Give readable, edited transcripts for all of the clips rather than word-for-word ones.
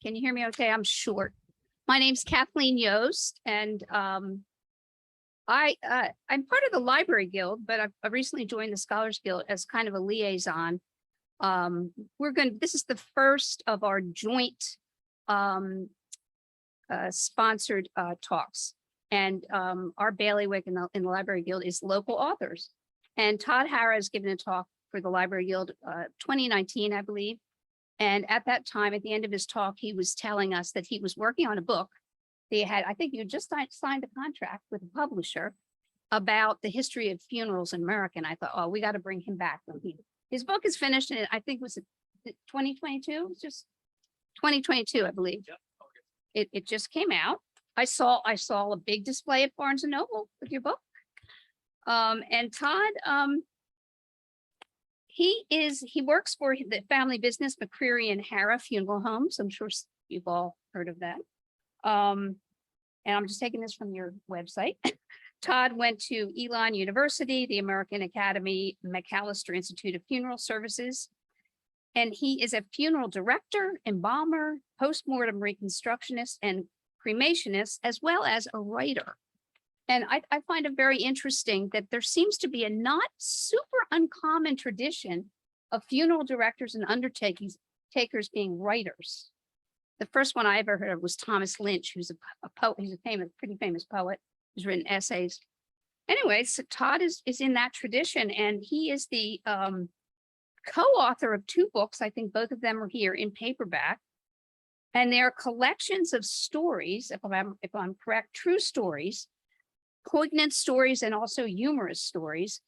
Can you hear me okay? I'm short. My name's Kathleen Yost, and I'm part of the Library Guild, but I've recently joined the Scholars Guild as kind of a liaison. This is the first of our joint sponsored talks. And our bailiwick in the Library Guild is local authors. And Todd Harra has given a talk for the Library Guild 2019, I believe. And at that time, at the end of his talk, he was telling us that he was working on a book. I think you just signed a contract with a publisher about the history of funerals in America. And I thought, oh, we got to bring him back. His book is finished, and I think it was 2022. It was just 2022, I believe. It just came out. I saw a big display at Barnes and Noble with your book. And Todd, he works for the family business McCreary and Harra Funeral Homes. I'm sure you've all heard of that. And I'm just taking this from your website. Todd went to Elon University, the American Academy McAllister Institute of Funeral Services. And he is a funeral director, embalmer, post-mortem reconstructionist, and cremationist, as well as a writer. And I find it very interesting that there seems to be a not super uncommon tradition of funeral directors and undertakers being writers. The first one I ever heard of was Thomas Lynch, who's a poet. He's a pretty famous poet who's written essays. Anyway, so Todd is in that tradition, and he is the co-author of 2 books. I think both of them are here in paperback. And they're collections of stories, if I'm correct, true stories, poignant stories, and also humorous stories.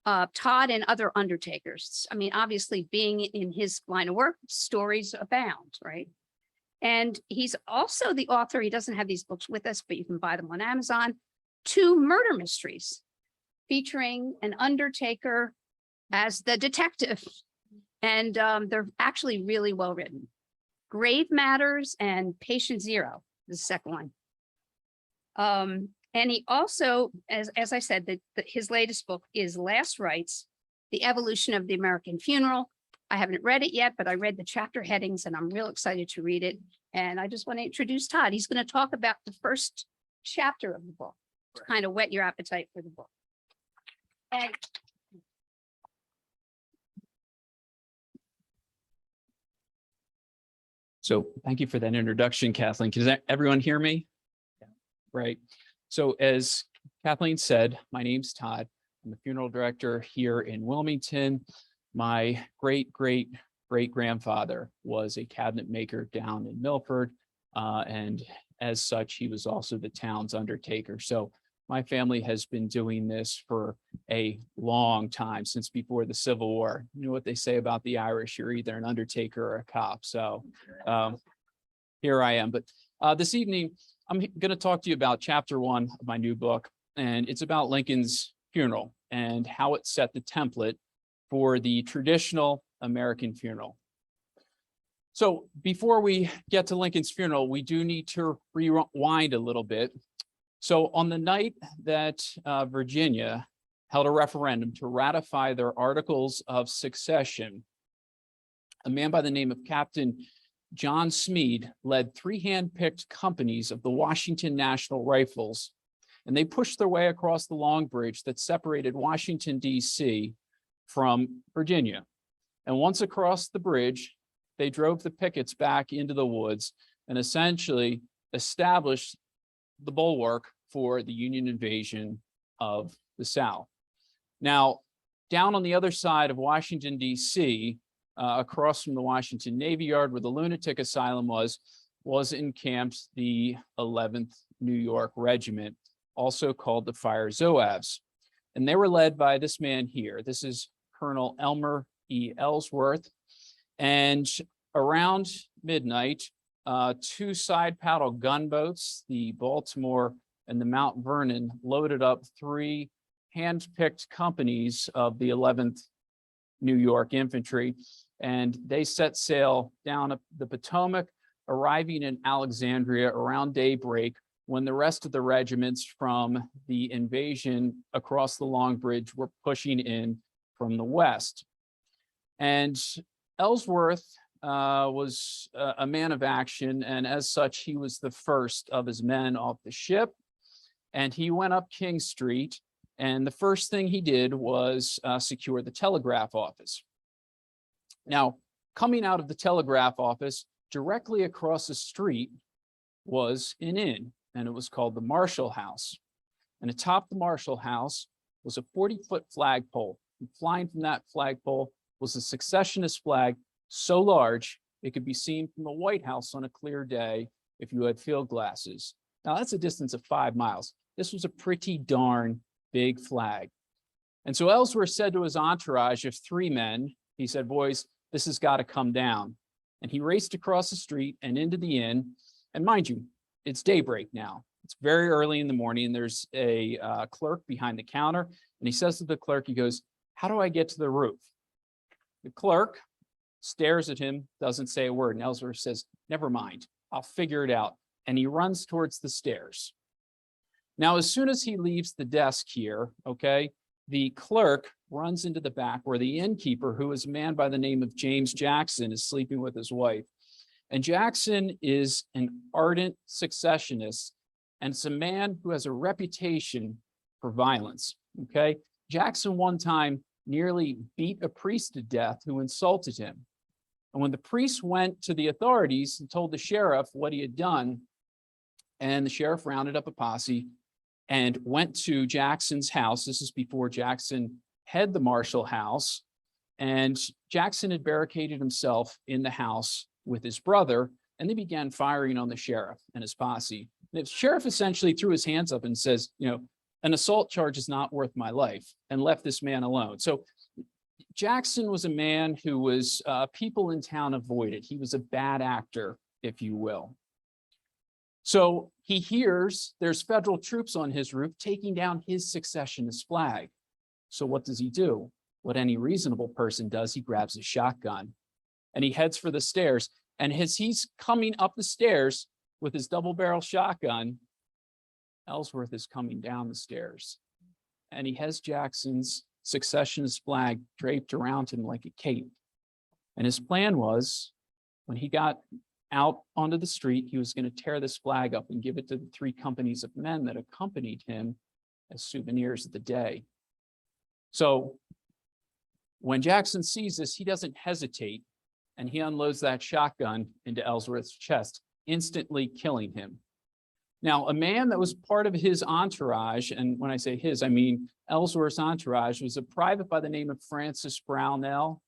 Todd and other undertakers. I mean, obviously, being in his line of work, stories abound, right? And he's also the author. He doesn't have these books with us, but you can buy them on Amazon. 2 murder mysteries featuring an undertaker as the detective. And they're actually really well written. Grave Matters and Patient Zero, the second one. And he also, as I said, his latest book is Last Rites, The Evolution of the American Funeral. I haven't read it yet, but I read the chapter headings and I'm real excited to read it. And I just want to introduce Todd. He's going to talk about the first chapter of the book to kind of whet your appetite for the book. And so thank you for that introduction, Kathleen. Can everyone hear me? Yeah. Right. So as Kathleen said, my name's Todd. I'm the funeral director here in Wilmington. My great-great-great-grandfather was a cabinet maker down in Milford. And as such, he was also the town's undertaker. So my family has been doing this for a long time, since before the Civil War. You know what they say about the Irish, you're either an undertaker or a cop. So here I am. But this evening, I'm going to talk to you about chapter 1 of my new book, and it's about Lincoln's funeral and how it set the template for the traditional American funeral. So before we get to Lincoln's funeral, we do need to rewind a little bit. So on the night that Virginia held a referendum to ratify their Articles of Succession, a man by the name of Captain John Smead led 3 hand-picked companies of the Washington National Rifles, and they pushed their way across the Long Bridge that separated Washington, D.C. from Virginia. And once across the bridge, they drove the pickets back into the woods and essentially established the bulwark for the Union invasion of the South. Now, down on the other side of Washington, D.C., across from the Washington Navy Yard, where the lunatic asylum was encamped the 11th New York Regiment, also called the Fire Zouaves. And they were led by this man here. This is Colonel Elmer E. Ellsworth. And around midnight, 2 side paddle gunboats, the Baltimore and the Mount Vernon, loaded up 3 hand-picked companies of the 11th New York Infantry, and they set sail down the Potomac, arriving in Alexandria around daybreak, when the rest of the regiments from the invasion across the Long Bridge were pushing in from the west. And Ellsworth was a man of action, and as such, he was the first of his men off the ship. And he went up King Street, and the first thing he did was secure the telegraph office. Now, coming out of the telegraph office, directly across the street was an inn, and it was called the Marshall House. And atop the Marshall House was a 40-foot flagpole. And flying from that flagpole was a secessionist flag so large it could be seen from the White House on a clear day if you had field glasses. Now, that's a distance of 5 miles. This was a pretty darn big flag. And so Ellsworth said to his entourage of 3 men, he said, "Boys, this has got to come down." And he raced across the street and into the inn. And mind you, it's daybreak now. It's very early in the morning, and there's a clerk behind the counter. And he says to the clerk, he goes, "How do I get to the roof?" The clerk stares at him, doesn't say a word. And Ellsworth says, "Never mind, I'll figure it out." And he runs towards the stairs. Now, as soon as he leaves the desk here, okay, the clerk runs into the back where the innkeeper, who is a man by the name of James Jackson, is sleeping with his wife. And Jackson is an ardent secessionist, and it's a man who has a reputation for violence, okay? Jackson one time nearly beat a priest to death who insulted him. And when the priest went to the authorities and told the sheriff what he had done, and the sheriff rounded up a posse and went to Jackson's house. This is before Jackson had the Marshall House, and Jackson had barricaded himself in the house with his brother, and they began firing on the sheriff and his posse. And the sheriff essentially threw his hands up and says, "An assault charge is not worth my life," and left this man alone. So Jackson was a man who was people in town avoided. He was a bad actor, if you will. So he hears there's federal troops on his roof taking down his secessionist flag. So what does he do? What any reasonable person does, he grabs a shotgun and he heads for the stairs. And as he's coming up the stairs with his double-barrel shotgun, Ellsworth is coming down the stairs. And he has Jackson's secessionist flag draped around him like a cape. And his plan was, when he got out onto the street, he was going to tear this flag up and give it to the 3 companies of men that accompanied him as souvenirs of the day. So when Jackson sees this, he doesn't hesitate, and he unloads that shotgun into Ellsworth's chest, instantly killing him. Now, a man that was part of his entourage, and when I say his, I mean Ellsworth's entourage, was a private by the name of Francis Brownell.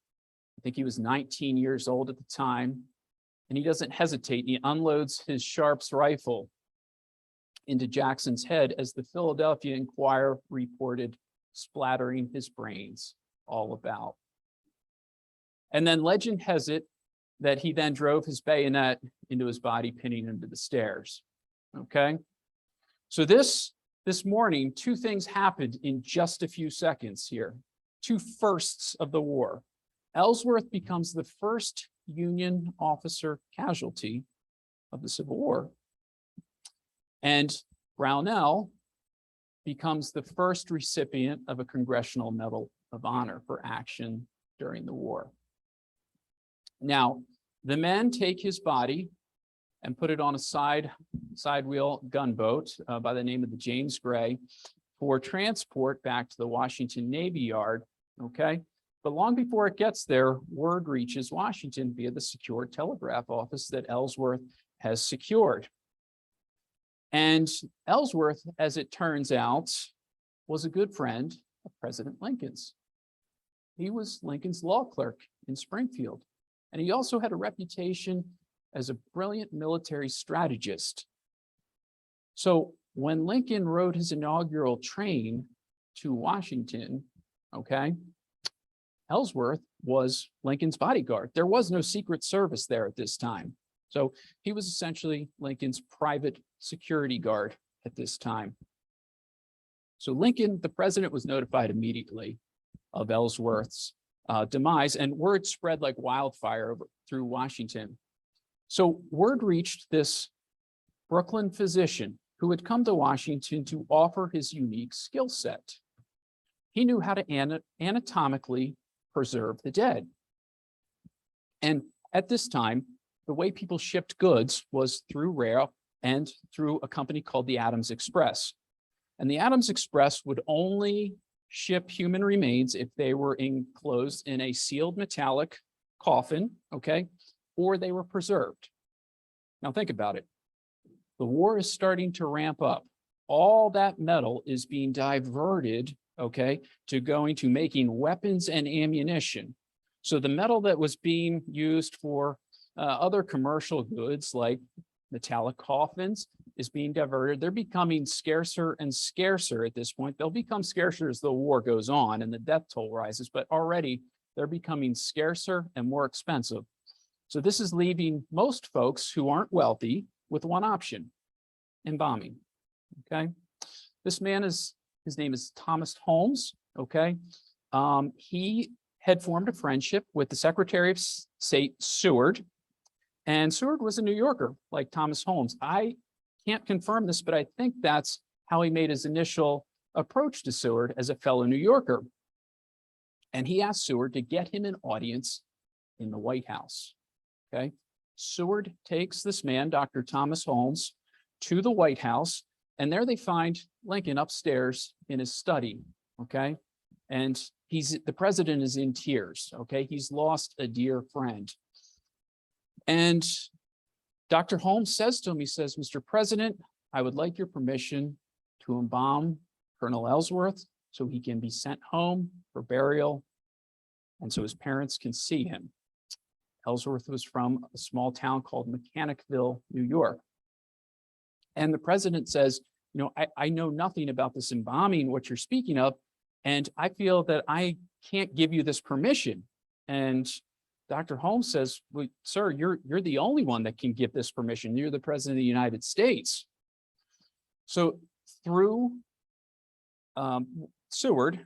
I think he was 19 years old at the time. And he doesn't hesitate. He unloads his Sharps rifle into Jackson's head, as the Philadelphia Inquirer reported, splattering his brains all about. And then legend has it that he then drove his bayonet into his body, pinning him to the stairs. Okay? So this morning, 2 things happened in just a few seconds here. 2 firsts of the war. Ellsworth becomes the first Union officer casualty of the Civil War. And Brownell becomes the first recipient of a Congressional Medal of Honor for action during the war. Now, the men take his body and put it on a side wheel gunboat by the name of the James Gray for transport back to the Washington Navy Yard, okay? But long before it gets there, word reaches Washington via the secure telegraph office that Ellsworth has secured. And Ellsworth, as it turns out, was a good friend of President Lincoln's. He was Lincoln's law clerk in Springfield. And he also had a reputation as a brilliant military strategist. So when Lincoln rode his inaugural train to Washington, okay, Ellsworth was Lincoln's bodyguard. There was no Secret Service there at this time. So he was essentially Lincoln's private security guard at this time. So Lincoln, the president, was notified immediately of Ellsworth's demise, and word spread like wildfire through Washington. So word reached this Brooklyn physician who had come to Washington to offer his unique skill set. He knew how to anatomically preserve the dead. And At this time, the way people shipped goods was through rail and through a company called the Adams Express. And the Adams Express would only ship human remains if they were enclosed in a sealed metallic coffin, okay, or they were preserved. Now think about it. The war is starting to ramp up. All that metal is being diverted, okay, to going to making weapons and ammunition. So the metal that was being used for other commercial goods like metallic coffins is being diverted. They're becoming scarcer and scarcer at this point. They'll become scarcer as the war goes on and the death toll rises, but already they're becoming scarcer and more expensive. So this is leaving most folks who aren't wealthy with one option: embalming. Okay. This man his name is Thomas Holmes. Okay. He had formed a friendship with the Secretary of State Seward, and Seward was a New Yorker like Thomas Holmes. I can't confirm this, but I think that's how he made his initial approach to Seward, as a fellow New Yorker. And he asked Seward to get him an audience in the White House. Okay. Seward takes this man, Dr. Thomas Holmes, to the White House, and there they find Lincoln upstairs in his study. Okay. And the president is in tears. Okay. He's lost a dear friend. And Dr. Holmes says to him, he says, "Mr. President, I would like your permission to embalm Colonel Ellsworth so he can be sent home for burial and so his parents can see him." Ellsworth was from a small town called Mechanicville, New York. And the president says, "You know, I know nothing about this embalming, what you're speaking of, and I feel that I can't give you this permission." And Dr. Holmes says, "Well, sir, you're the only one that can give this permission. You're the president of the United States." So through Seward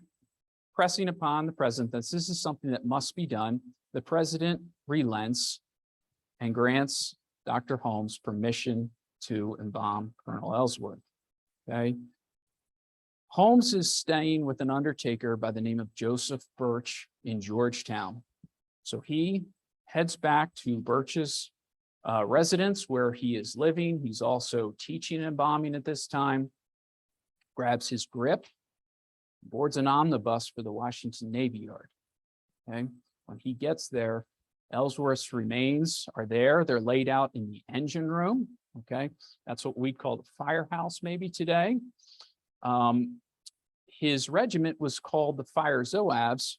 pressing upon the president that this is something that must be done, the president relents and grants Dr. Holmes permission to embalm Colonel Ellsworth. Okay. Holmes is staying with an undertaker by the name of Joseph Birch in Georgetown. So he heads back to Birch's residence where he is living. He's also teaching embalming at this time, grabs his grip, boards an omnibus for the Washington Navy Yard. Okay. When he gets there, Ellsworth's remains are there. They're laid out in the engine room. Okay. That's what we'd call the firehouse maybe today. His regiment was called the Fire Zouaves,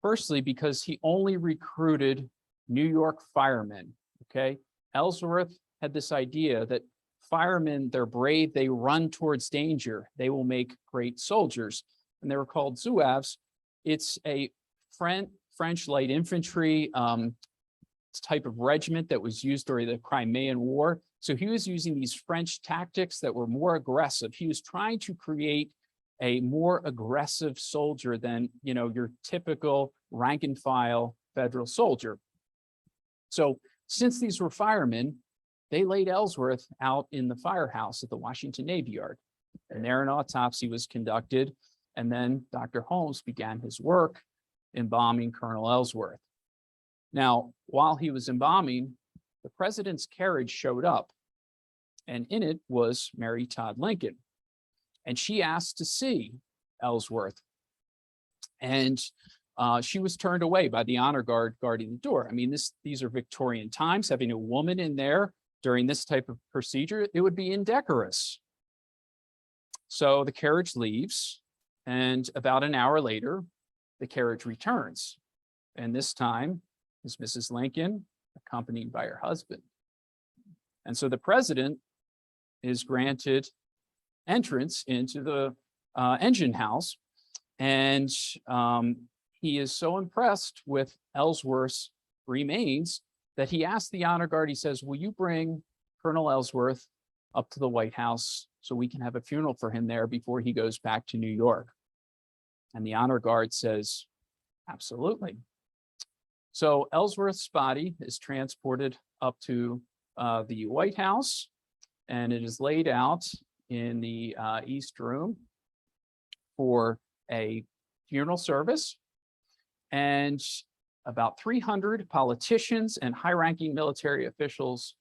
firstly, because he only recruited New York firemen. Okay. Ellsworth had this idea that firemen, they're brave, they run towards danger, they will make great soldiers. And they were called Zouaves. It's a French light infantry type of regiment that was used during the Crimean War. So he was using these French tactics that were more aggressive. He was trying to create a more aggressive soldier than, you know, your typical rank and file federal soldier. So since these were firemen, they laid Ellsworth out in the firehouse at the Washington Navy Yard. And there an autopsy was conducted. And then Dr. Holmes began his work embalming Colonel Ellsworth. Now, while he was embalming, the president's carriage showed up, and in it was Mary Todd Lincoln. And she asked to see Ellsworth. And she was turned away by the honor guard guarding the door. I mean, these are Victorian times. Having a woman in there during this type of procedure, it would be indecorous. So the carriage leaves, and about an hour later, the carriage returns. And this time is Mrs. Lincoln, accompanied by her husband. And so the president is granted entrance into the engine house. And he is so impressed with Ellsworth's remains that he asked the honor guard, he says, "Will you bring Colonel Ellsworth up to the White House so we can have a funeral for him there before he goes back to New York?" And the honor guard says, "Absolutely." So Ellsworth's body is transported up to the White House, and it is laid out in the East Room for a funeral service. And about 300 politicians and high-ranking military officials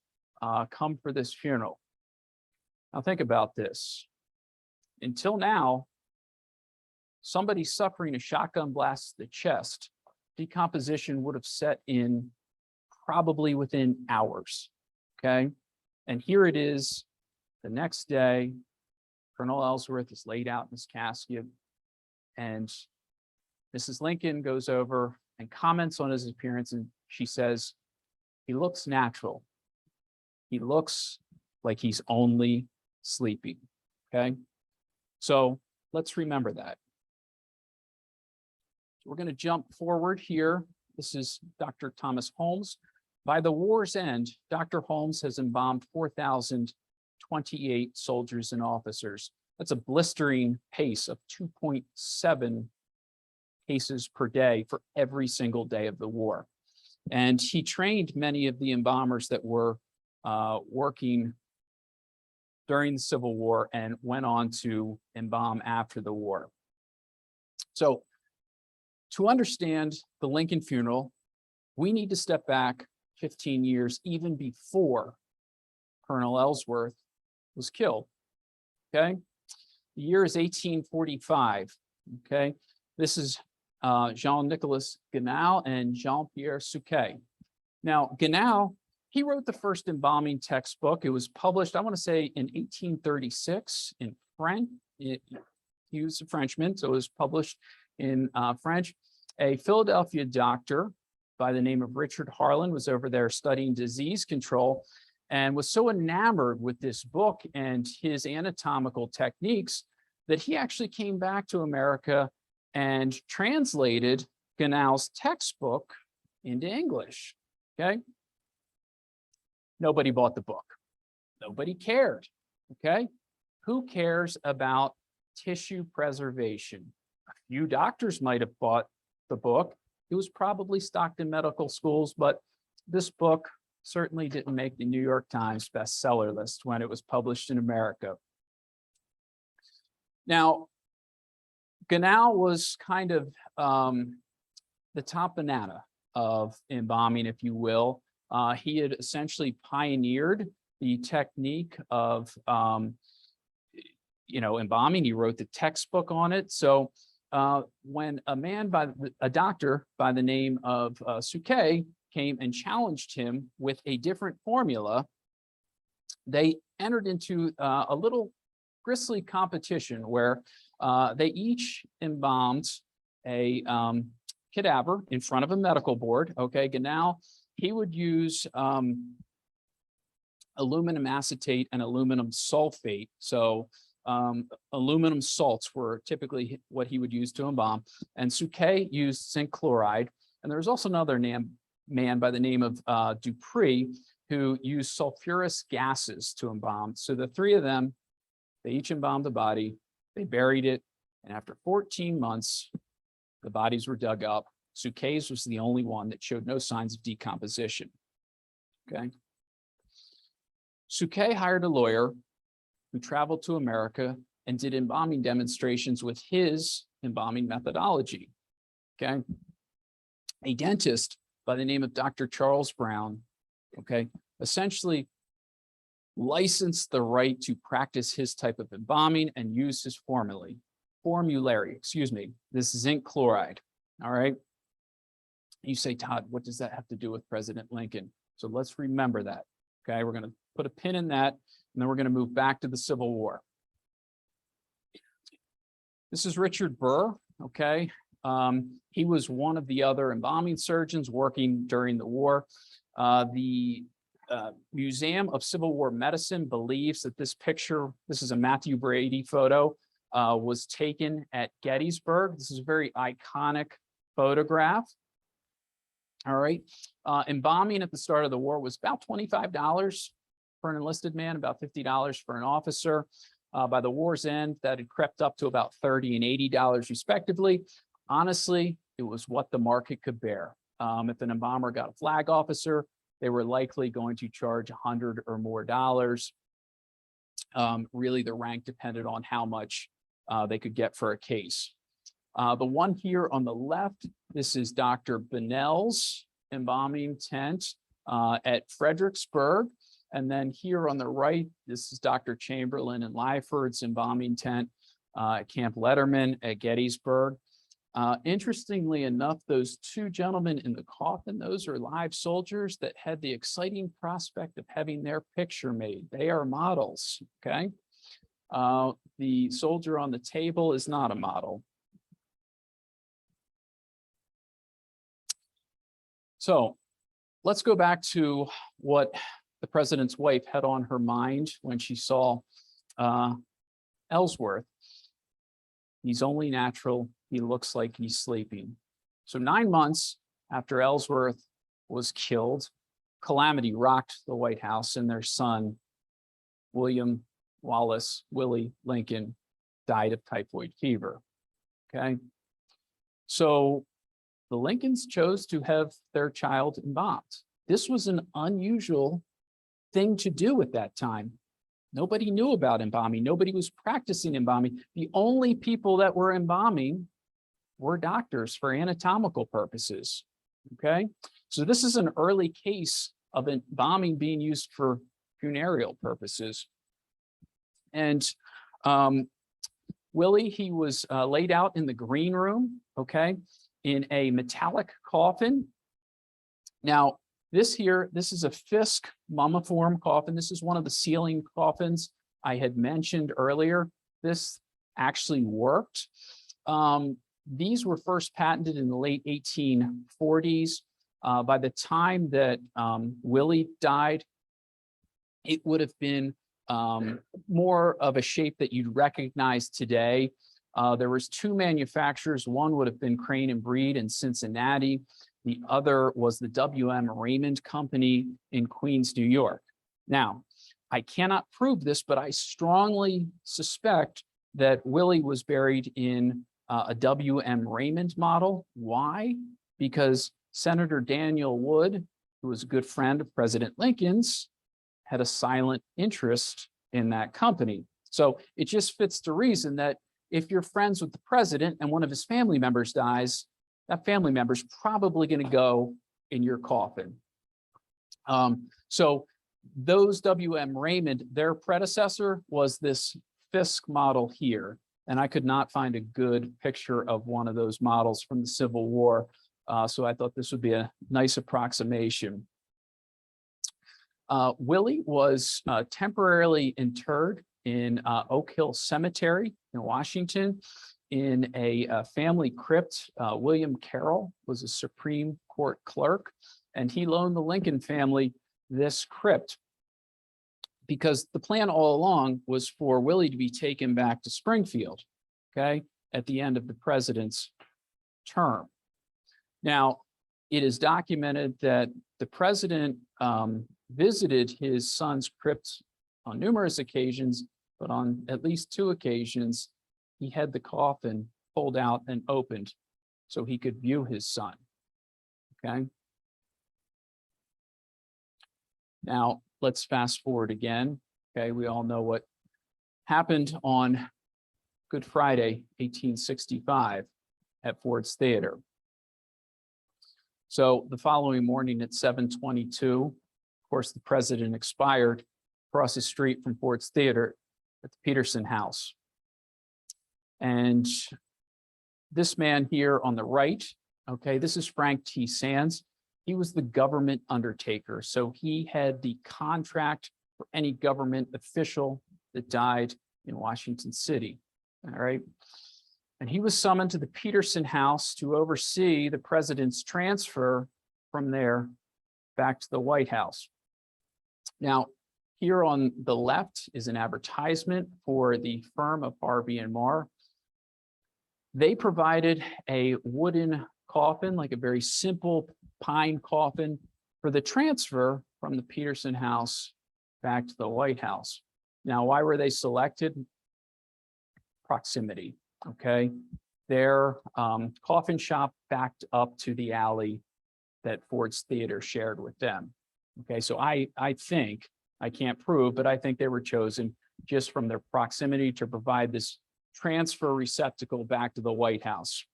come for this funeral. Now think about this. Until now, somebody suffering a shotgun blast to the chest, decomposition would have set in probably within hours, okay? And here it is, the next day, Colonel Ellsworth is laid out in his casket, and Mrs. Lincoln goes over and comments on his appearance, and she says, he looks natural. He looks like he's only sleeping, okay? So let's remember that. We're going to jump forward here. This is Dr. Thomas Holmes. By the war's end, Dr. Holmes has embalmed 4,028 soldiers and officers. That's a blistering pace of 2.7 cases per day for every single day of the war. And he trained many of the embalmers that were working during the Civil War and went on to embalm after the war. So to understand the Lincoln funeral, we need to step back 15 years, even before Colonel Ellsworth was killed, okay? The year is 1845, okay? This is Jean-Nicolas Ganal and Jean-Pierre Souquet. Now, Ganal, he wrote the first embalming textbook. It was published, I want to say, in 1836 in French. He was a Frenchman, so it was published in French. A Philadelphia doctor by the name of Richard Harlan was over there studying disease control and was so enamored with this book and his anatomical techniques that he actually came back to America and translated Ganal's textbook into English, okay? Nobody bought the book. Nobody cared, okay? Who cares about tissue preservation? A few doctors might have bought the book. It was probably stocked in medical schools, but this book certainly didn't make the New York Times bestseller list when it was published in America. Now, Ganal was kind of the top banana of embalming, if you will. He had essentially pioneered the technique of embalming. He wrote the textbook on it. So when a doctor by the name of Souquet came and challenged him with a different formula, they entered into a little grisly competition where they each embalmed a cadaver in front of a medical board. Okay, Ganal, he would use aluminum acetate and aluminum sulfate. So aluminum salts were typically what he would use to embalm, and Souquet used zinc chloride. And there was also another man by the name of Dupree who used sulfurous gases to embalm. So the three of them, they each embalmed the body, they buried it, and after 14 months, the bodies were dug up. Souquet's was the only one that showed no signs of decomposition, okay? Souquet hired a lawyer who traveled to America and did embalming demonstrations with his embalming methodology, okay? A dentist by the name of Dr. Charles Brown, okay, essentially licensed the right to practice his type of embalming and use his formulary, this zinc chloride, all right? You say, Todd, what does that have to do with President Lincoln? So let's remember that, okay? We're gonna put a pin in that, and then we're gonna move back to the Civil War. This is Richard Burr, okay? He was one of the other embalming surgeons working during the war. The Museum of Civil War Medicine believes that this picture, this is a Matthew Brady photo, was taken at Gettysburg. This is a very iconic photograph. All right. Embalming at the start of the war was about $25 for an enlisted man, about $50 for an officer. By the war's end, that had crept up to about $30 and $80 respectively. Honestly, it was what the market could bear. If an embalmer got a flag officer, they were likely going to charge $100 or more. Really, the rank depended on how much they could get for a case. The one here on the left, this is Dr. Bennell's embalming tent at Fredericksburg. And then here on the right, this is Dr. Chamberlain and Lyford's embalming tent at Camp Letterman at Gettysburg. Interestingly enough, those two gentlemen in the coffin, those are live soldiers that had the exciting prospect of having their picture made. They are models, okay? The soldier on the table is not a model. So let's go back to what the president's wife had on her mind when she saw Ellsworth. He's only natural. He looks like he's sleeping. So 9 months after Ellsworth was killed, calamity rocked the White House, and their son, William Wallace Willie Lincoln, died of typhoid fever. Okay. So the Lincolns chose to have their child embalmed. This was an unusual thing to do at that time. Nobody knew about embalming. Nobody was practicing embalming. The only people that were embalming were doctors for anatomical purposes. Okay, so this is an early case of embalming being used for funereal purposes. And Willie, he was laid out in the green room, okay, in a metallic coffin. Now, this is a Fisk mummiform coffin. This is one of the ceiling coffins I had mentioned earlier. This actually worked. These were first patented in the late 1840s. By the time that Willie died, it would have been more of a shape that you'd recognize today. There was two manufacturers. One would have been Crane and Breed in Cincinnati. The other was the W.M. Raymond Company in Queens, New York. Now, I cannot prove this, but I strongly suspect that Willie was buried in a W.M. Raymond model. Why? Because Senator Daniel Wood, who was a good friend of President Lincoln's, had a silent interest in that company. So it just fits the reason that if you're friends with the president and one of his family members dies, that family member is probably going to go in your coffin. So those W.M. Raymond, their predecessor was this Fisk model here. And I could not find a good picture of one of those models from the Civil War. So I thought this would be a nice approximation. Willie was temporarily interred in Oak Hill Cemetery in Washington in a family crypt. William Carroll was a Supreme Court clerk, and he loaned the Lincoln family this crypt because the plan all along was for Willie to be taken back to Springfield, okay, at the end of the president's term. Now, it is documented that the president visited his son's crypt on numerous occasions, but on at least 2 occasions, he had the coffin pulled out and opened so he could view his son, okay? Now, let's fast forward again, okay? We all know what happened on Good Friday, 1865 at Ford's Theater. So the following morning at 7:22, of course, the president expired across the street from Ford's Theater at the Peterson House. And this man here on the right, okay, this is Frank T. Sands. He was the government undertaker. So he had the contract for any government official that died in Washington City, all right? And he was summoned to the Peterson House to oversee the president's transfer from there back to the White House. Now, here on the left is an advertisement for the firm of Harvey and Marr. They provided a wooden coffin, like a very simple pine coffin, for the transfer from the Peterson House back to the White House. Now, why were they selected? Proximity, okay? Their coffin shop backed up to the alley that Ford's Theater shared with them. Okay, so I think, I can't prove, but I think they were chosen just from their proximity to provide this transfer receptacle back to the White House.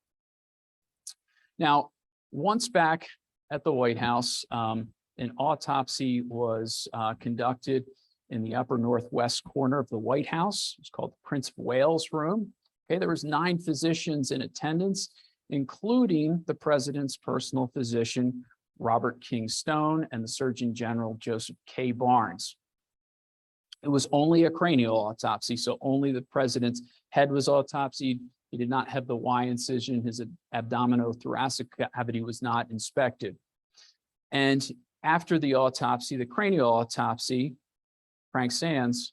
Now, once back at the White House, an autopsy was conducted in the upper northwest corner of the White House. It's called the Prince of Wales room. Okay, there was 9 physicians in attendance, including the president's personal physician, Robert King Stone, and the Surgeon General, Joseph K. Barnes. It was only a cranial autopsy, so only the president's head was autopsied. He did not have the Y incision. His abdominothoracic cavity was not inspected. And after the autopsy, the cranial autopsy, Frank Sands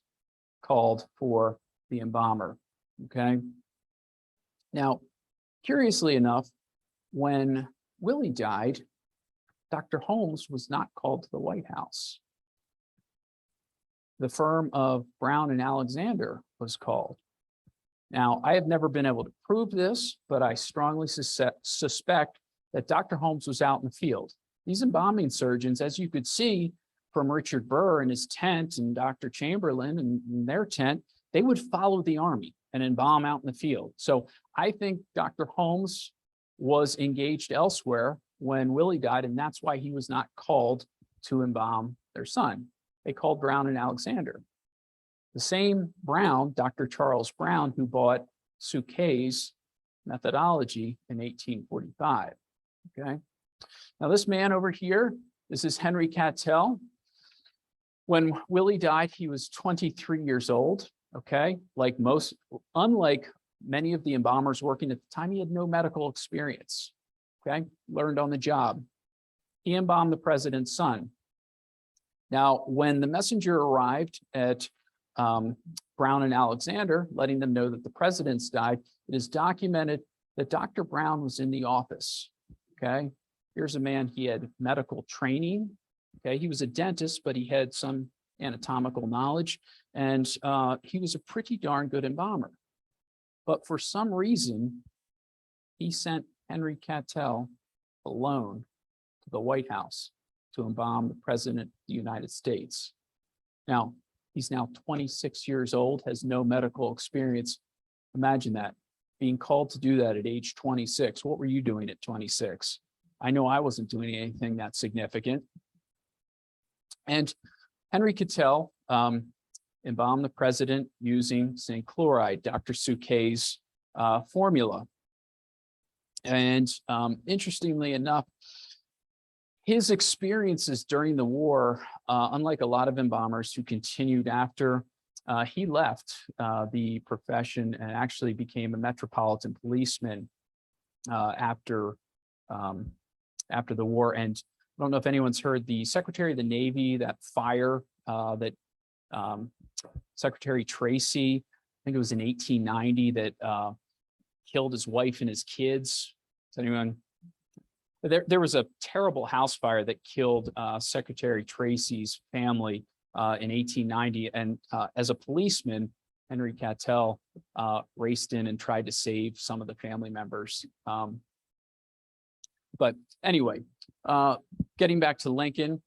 called for the embalmer. Okay. Now, curiously enough, when Willie died, Dr. Holmes was not called to the White House. The firm of Brown and Alexander was called. Now, I have never been able to prove this, but I strongly suspect that Dr. Holmes was out in the field. These embalming surgeons, as you could see from Richard Burr in his tent and Dr. Chamberlain in their tent, they would follow the army and embalm out in the field. So I think Dr. Holmes was engaged elsewhere when Willie died, and that's why he was not called to embalm their son. They called Brown and Alexander. The same Brown, Dr. Charles Brown, who bought Suquet's methodology in 1845. Okay. Now this man over here, this is Henry Cattell. When Willie died, he was 23 years old. Okay. Unlike many of the embalmers working at the time, he had no medical experience. Okay. Learned on the job. He embalmed the president's son. Now, when the messenger arrived at Brown and Alexander, letting them know that the president's died, it is documented that Dr. Brown was in the office. Okay. Here's a man, he had medical training. Okay. He was a dentist, but he had some anatomical knowledge, and he was a pretty darn good embalmer. But for some reason, he sent Henry Cattell alone to the White House to embalm the president of the United States. Now, he's now 26 years old, has no medical experience. Imagine that, being called to do that at age 26. What were you doing at 26? I know I wasn't doing anything that significant. And Henry Cattell embalmed the president using zinc chloride, Dr. Suquet's formula. And interestingly enough, his experiences during the war, unlike a lot of embalmers who continued after, he left the profession and actually became a metropolitan policeman after the war. And I don't know if anyone's heard the Secretary of the Navy, that fire that Secretary Tracy, I think it was in 1890, that killed his wife and his kids. Does anyone? There was a terrible house fire that killed Secretary Tracy's family in 1890. And as a policeman, Henry Cattell raced in and tried to save some of the family members. But anyway, getting back to Lincoln,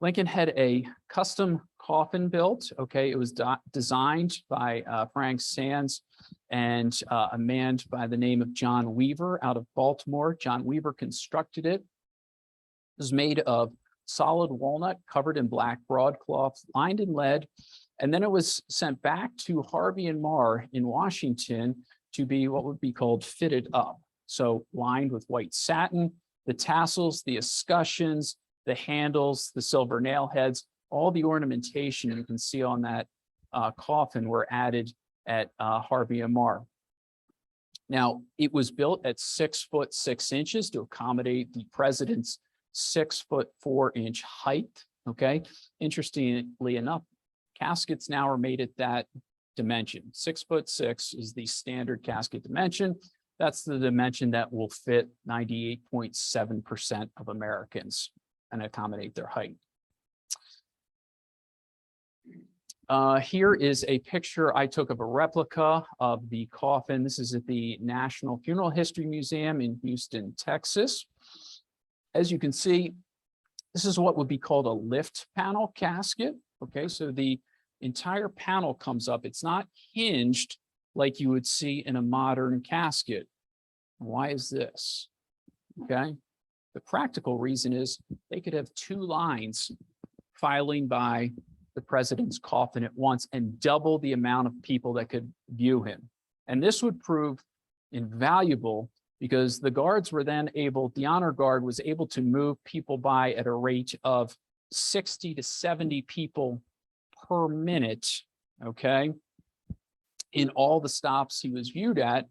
Lincoln had a custom coffin built. Okay, it was designed by Frank Sands and a man by the name of John Weaver out of Baltimore. John Weaver constructed it. It was made of solid walnut covered in black broadcloth, lined in lead, and then it was sent back to Harvey and Marr in Washington to be what would be called fitted up. So lined with white satin, the tassels, the escutcheons, the handles, the silver nail heads, all the ornamentation you can see on that coffin were added at Harvey and Marr. Now, it was built at 6'6" to accommodate the president's 6'4" height. Okay. Interestingly enough, caskets now are made at that dimension. 6'6" is the standard casket dimension. That's the dimension that will fit 98.7% of Americans and accommodate their height. Here is a picture I took of a replica of the coffin. This is at the National Funeral History Museum in Houston, Texas. As you can see, this is what would be called a lift panel casket. Okay, so the entire panel comes up. It's not hinged like you would see in a modern casket. Why is this? Okay. The practical reason is they could have two lines filing by the president's coffin at once and double the amount of people that could view him. And this would prove invaluable because the guards were then able, the honor guard was able to move people by at a rate of 60 to 70 people per minute, okay, in all the stops he was viewed at,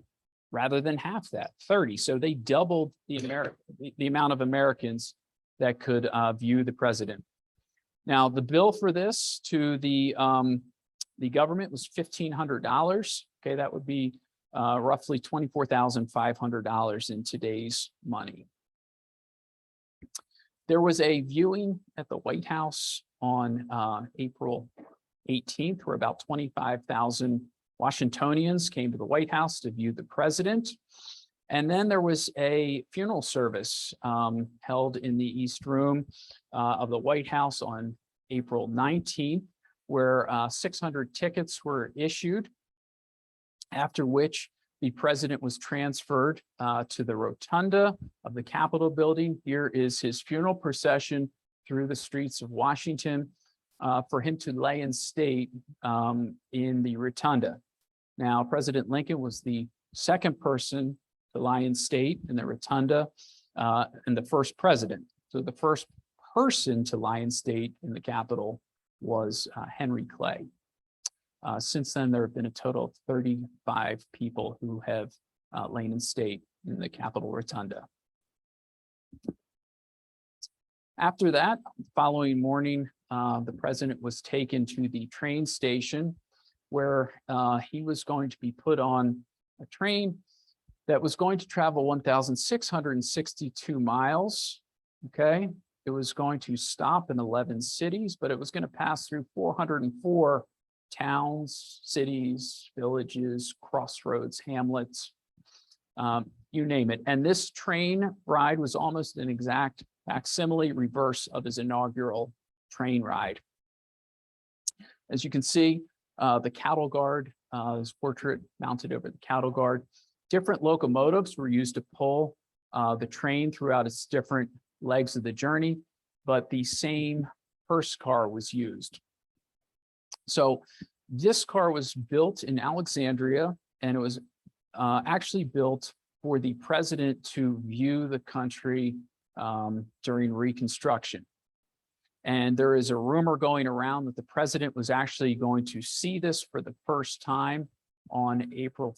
rather than half that, 30. So they doubled the amount of Americans that could view the president. Now, the bill for this to the government was $1,500. Okay, that would be roughly $24,500 in today's money. There was a viewing at the White House on April 18th, where about 25,000 Washingtonians came to the White House to view the president. And then there was a funeral service held in the East Room of the White House on April 19th, where 600 tickets were issued, after which the president was transferred to the rotunda of the Capitol building. Here is his funeral procession through the streets of Washington for him to lay in state in the rotunda. Now, President Lincoln was the second person to lie in state in the rotunda and the first president. So the first person to lie in state in the Capitol was Henry Clay. Since then, there have been a total of 35 people who have lain in state in the Capitol rotunda. After that, the following morning, the president was taken to the train station where he was going to be put on a train that was going to travel 1,662 miles, okay? It was going to stop in 11 cities, but it was going to pass through 404 towns, cities, villages, crossroads, hamlets, you name it. And this train ride was almost an exact facsimile reverse of his inaugural train ride. As you can see, the cattle guard, his portrait mounted over the cattle guard. Different locomotives were used to pull the train throughout its different legs of the journey, but the same hearse car was used. So this car was built in Alexandria, and it was actually built for the president to view the country during Reconstruction. And there is a rumor going around that the president was actually going to see this for the first time on April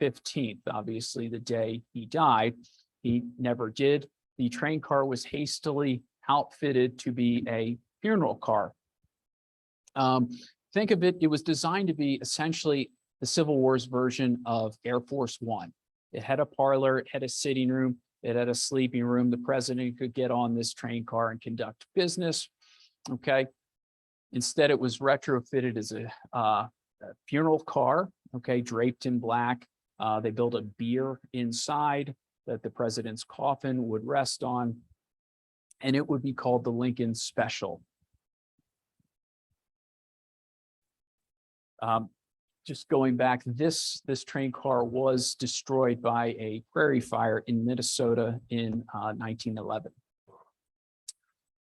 15th, obviously the day he died. He never did. The train car was hastily outfitted to be a funeral car. Think of it, it was designed to be essentially the Civil War's version of Air Force One. It had a parlor, it had a sitting room, it had a sleeping room. The president could get on this train car and conduct business, okay? Instead, it was retrofitted as a funeral car, okay, draped in black. They built a bier inside that the president's coffin would rest on, and it would be called the Lincoln Special. Just going back, this train car was destroyed by a prairie fire in Minnesota in 1911.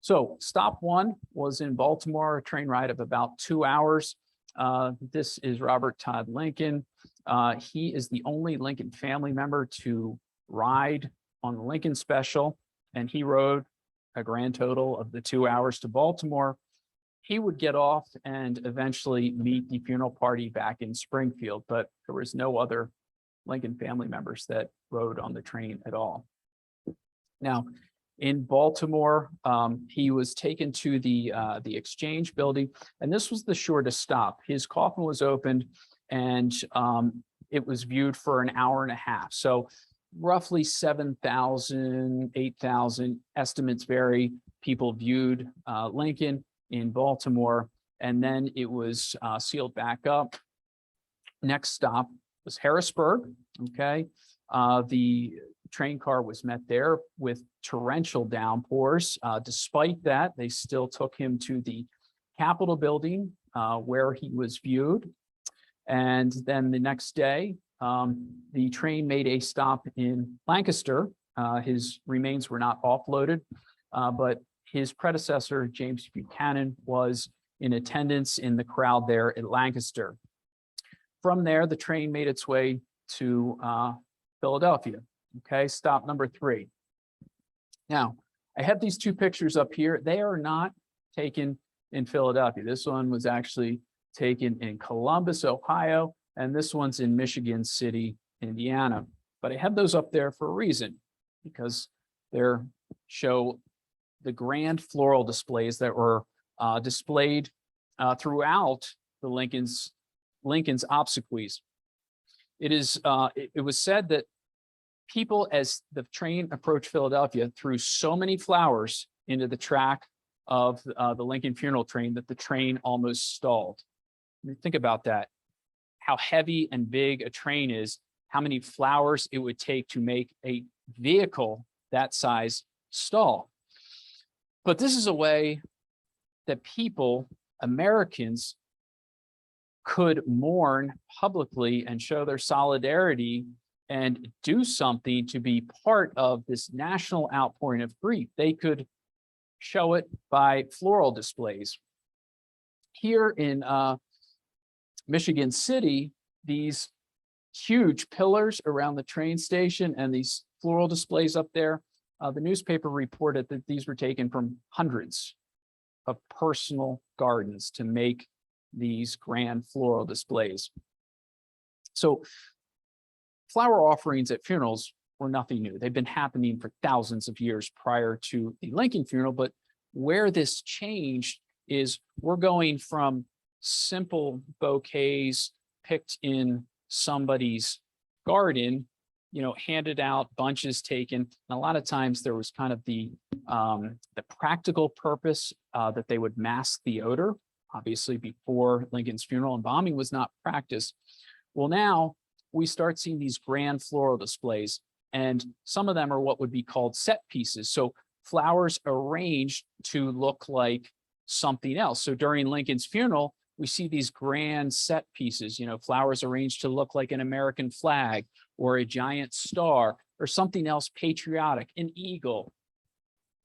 So stop one was in Baltimore, a train ride of about 2 hours. This is Robert Todd Lincoln. He is the only Lincoln family member to ride on the Lincoln Special, and he rode a grand total of the 2 hours to Baltimore. He would get off and eventually meet the funeral party back in Springfield, but there was no other Lincoln family members that rode on the train at all. Now, in Baltimore, he was taken to the Exchange building, and this was the shortest stop. His coffin was opened, and it was viewed for an hour and a half. So roughly 7,000, 8,000, estimates vary, people viewed Lincoln in Baltimore, and then it was sealed back up. Next stop was Harrisburg, okay? The train car was met there with torrential downpours. Despite that, they still took him to the Capitol building where he was viewed. And then the next day, the train made a stop in Lancaster. His remains were not offloaded, but his predecessor, James Buchanan, was in attendance in the crowd there at Lancaster. From there, the train made its way to Philadelphia. Okay, stop number 3. Now, I have these 2 pictures up here. They are not taken in Philadelphia. This one was actually taken in Columbus, Ohio, and this one's in Michigan City, Indiana. But I have those up there for a reason, because they show the grand floral displays that were displayed throughout the Lincoln's obsequies. It was said that people, as the train approached Philadelphia, threw so many flowers into the track of the Lincoln funeral train that the train almost stalled. I mean, think about that. How heavy and big a train is, how many flowers it would take to make a vehicle that size stall. But this is a way that people, Americans, could mourn publicly and show their solidarity and do something to be part of this national outpouring of grief. They could show it by floral displays. Here in Michigan City, these huge pillars around the train station and these floral displays up there, the newspaper reported that these were taken from hundreds of personal gardens to make these grand floral displays. So flower offerings at funerals were nothing new. They've been happening for thousands of years prior to the Lincoln funeral, but where this changed is we're going from simple bouquets picked in somebody's garden, handed out, bunches taken. And a lot of times there was kind of the practical purpose that they would mask the odor. Obviously, before Lincoln's funeral, embalming was not practiced. Well, now we start seeing these grand floral displays, and some of them are what would be called set pieces. So flowers arranged to look like something else. So during Lincoln's funeral, we see these grand set pieces, flowers arranged to look like an American flag or a giant star or something else patriotic, an eagle.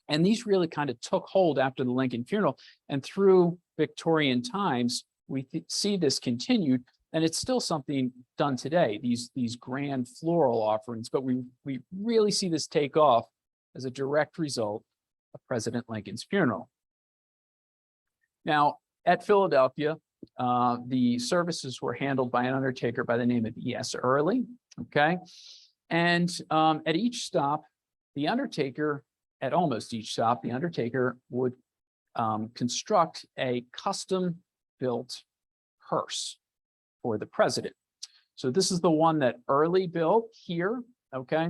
And these really kind of took hold after the Lincoln funeral. And through Victorian times, we see this continued, and it's still something done today, these grand floral offerings, but we really see this take off as a direct result of President Lincoln's funeral. Now, at Philadelphia, the services were handled by an undertaker by the name of E.S. Early, okay? And at each stop, the undertaker, at almost each stop, the undertaker would construct a custom-built hearse for the president. So this is the one that Early built here, okay?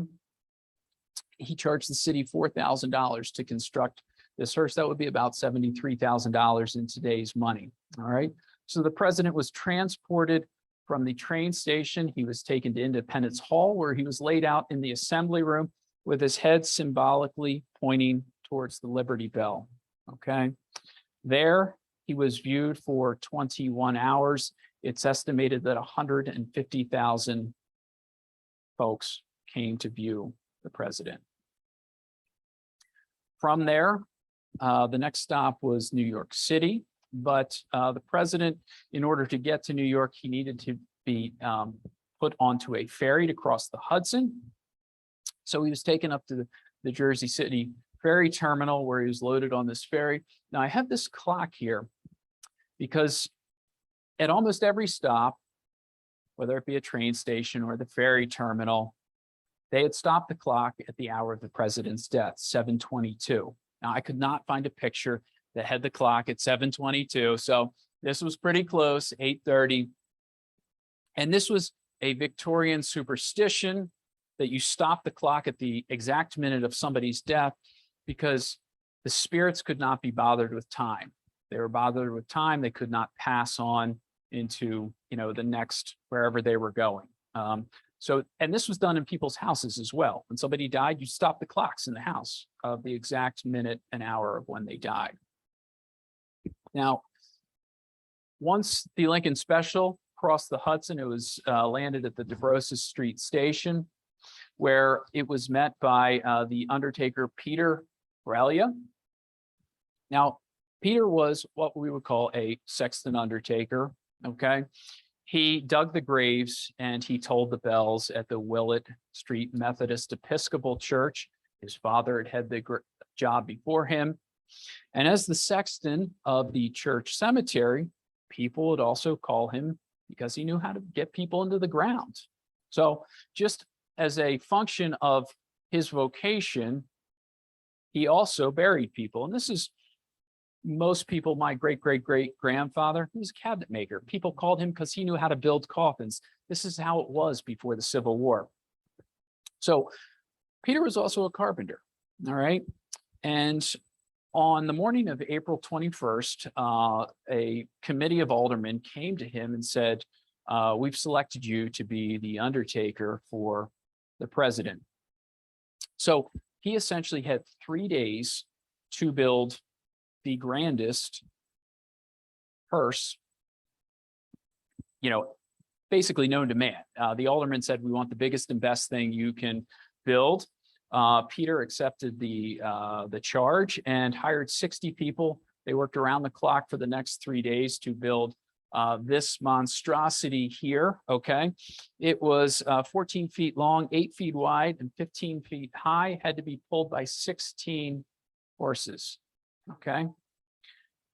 He charged the city $4,000 to construct this hearse. That would be about $73,000 in today's money, all right? So the president was transported from the train station. He was taken to Independence Hall, where he was laid out in the assembly room with his head symbolically pointing towards the Liberty Bell, okay? There, he was viewed for 21 hours. It's estimated that 150,000 folks came to view the president. From there, the next stop was New York City, but the president, in order to get to New York, he needed to be put onto a ferry to cross the Hudson. So he was taken up to the Jersey City ferry terminal, where he was loaded on this ferry. Now, I have this clock here because at almost every stop, whether it be a train station or the ferry terminal, they had stopped the clock at the hour of the president's death, 7:22. Now, I could not find a picture that had the clock at 7:22, so this was pretty close, 8:30. And this was a Victorian superstition that you stop the clock at the exact minute of somebody's death, because the spirits could not be bothered with time. They were bothered with time. They could not pass on into, the next, wherever they were going. And this was done in people's houses as well. When somebody died, you stop the clocks in the house of the exact minute and hour of when they died. Now, once the Lincoln special across the Hudson. It was landed at the DeBrosses Street Station, where it was met by the undertaker Peter Relia. Now, Peter was what we would call a sexton undertaker, okay? He dug the graves and he tolled the bells at the Willett Street Methodist Episcopal Church. His father had had the job before him. And as the sexton of the church cemetery, people would also call him because he knew how to get people into the ground. So just as a function of his vocation, he also buried people. And this is most people, my great-great-great-grandfather, he was a cabinet maker. People called him because he knew how to build coffins. This is how it was before the Civil War. So Peter was also a carpenter, all right? And on the morning of April 21st, a committee of aldermen came to him and said, we've selected you to be the undertaker for the president. So he essentially had 3 days to build the grandest hearse, basically known to man. The alderman said, we want the biggest and best thing you can build. Peter accepted the charge and hired 60 people. They worked around the clock for the next 3 days to build this monstrosity here, okay? It was 14 feet long, 8 feet wide, and 15 feet high, had to be pulled by 16 horses, okay?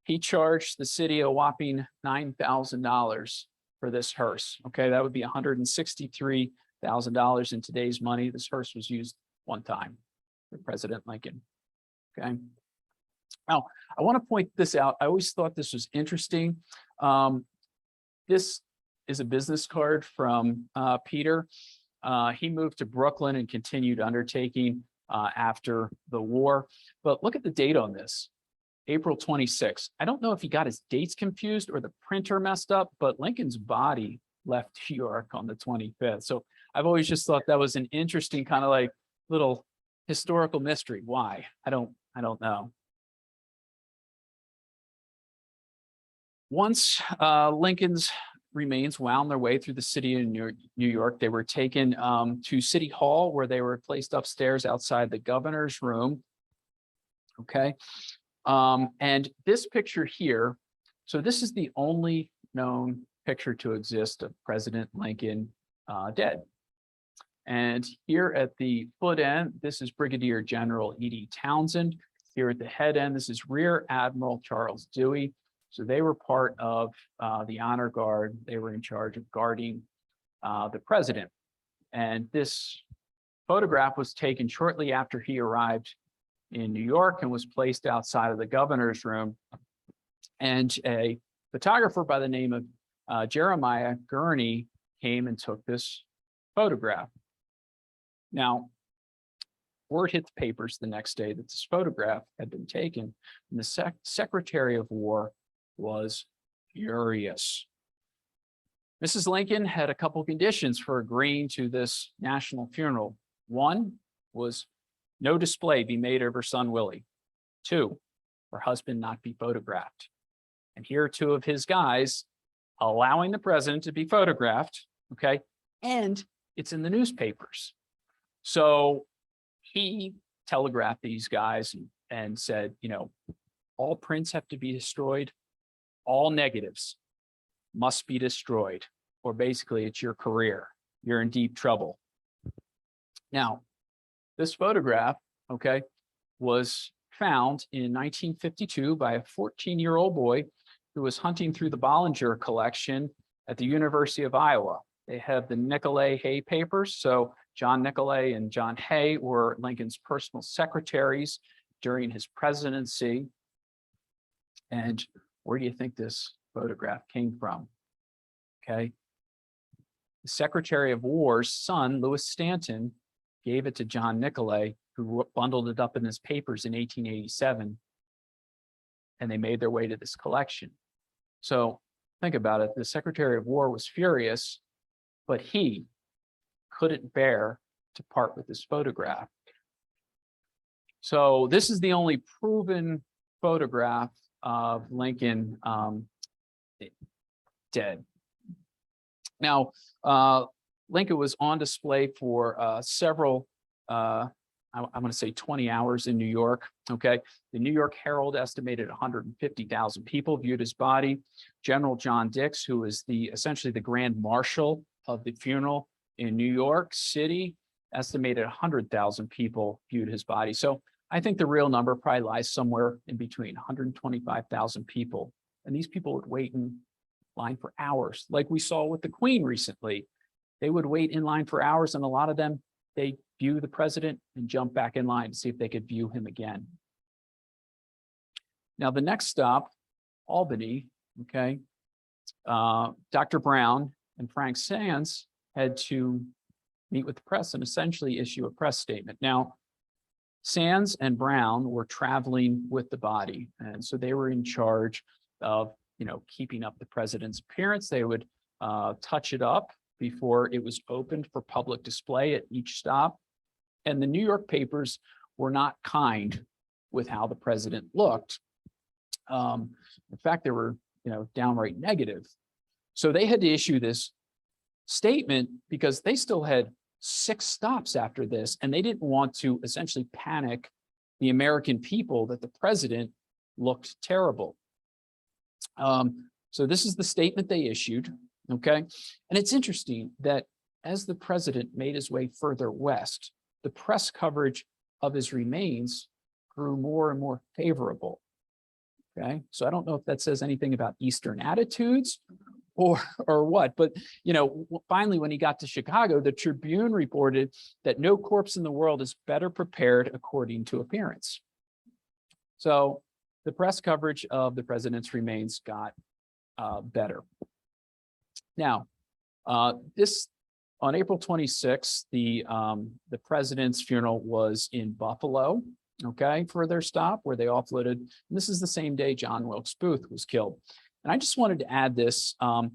He charged the city a whopping $9,000 for this hearse, okay? That would be $163,000 in today's money. This hearse was used one time for President Lincoln, okay? Now, I want to point this out. I always thought this was interesting. This is a business card from Peter. He moved to Brooklyn and continued undertaking after the war. But look at the date on this, April 26. I don't know if he got his dates confused or the printer messed up, but Lincoln's body left New York on the 25th. So I've always just thought that was an interesting kind of like little historical mystery. Why? I don't know. Once Lincoln's remains wound their way through the city of New York, they were taken to City Hall, where they were placed upstairs outside the governor's room. Okay. And this picture here, so this is the only known picture to exist of President Lincoln dead. And here at the foot end, this is Brigadier General E.D. Townsend. Here at the head end, this is Rear Admiral Charles Dewey. So they were part of the honor guard. They were in charge of guarding the president. And this photograph was taken shortly after he arrived in New York and was placed outside of the governor's room. And a photographer by the name of Jeremiah Gurney came and took this photograph. Now, word hit the papers the next day that this photograph had been taken, and the Secretary of War was furious. Mrs. Lincoln had a couple conditions for agreeing to this national funeral. One was no display be made of her son Willie. Two, her husband not be photographed. And here are two of his guys allowing the president to be photographed, okay? And it's in the newspapers. So he telegraphed these guys and said, all prints have to be destroyed. All negatives must be destroyed, or basically it's your career. You're in deep trouble. Now, this photograph, okay, was found in 1952 by a 14-year-old boy who was hunting through the Bollinger collection at the University of Iowa. They have the Nicolay Hay papers. So John Nicolay and John Hay were Lincoln's personal secretaries during his presidency. And where do you think this photograph came from? Okay. The Secretary of War's son, Louis Stanton, gave it to John Nicolay, who bundled it up in his papers in 1887. And they made their way to this collection. So think about it. The Secretary of War was furious, but he couldn't bear to part with this photograph. So this is the only proven photograph of Lincoln dead. Now, Lincoln was on display for several, I'm going to say 20 hours in New York. Okay. The New York Herald estimated 150,000 people viewed his body. General John Dix, who is essentially the grand marshal of the funeral in New York City, estimated 100,000 people viewed his body. So I think the real number probably lies somewhere in between 125,000 people. And these people would wait in line for hours, like we saw with the Queen recently. They would wait in line for hours, and a lot of them, they view the president and jump back in line to see if they could view him again. Now, the next stop, Albany, okay, Dr. Brown and Frank Sands had to meet with the press and essentially issue a press statement. Now, Sands and Brown were traveling with the body, and so they were in charge of, keeping up the president's appearance. They would touch it up before it was opened for public display at each stop. And the New York papers were not kind with how the president looked. In fact, they were, downright negative. So they had to issue this statement because they still had 6 stops after this, and they didn't want to essentially panic the American people that the president looked terrible. So this is the statement they issued, okay? And it's interesting that as the president made his way further west, the press coverage of his remains grew more and more favorable, okay? So I don't know if that says anything about Eastern attitudes or what, but finally, when he got to Chicago, the Tribune reported that no corpse in the world is better prepared according to appearance. So the press coverage of the president's remains got better. Now, on April 26th, the president's funeral was in Buffalo, okay, for their stop where they offloaded. And this is the same day John Wilkes Booth was killed. And I just wanted to add this. I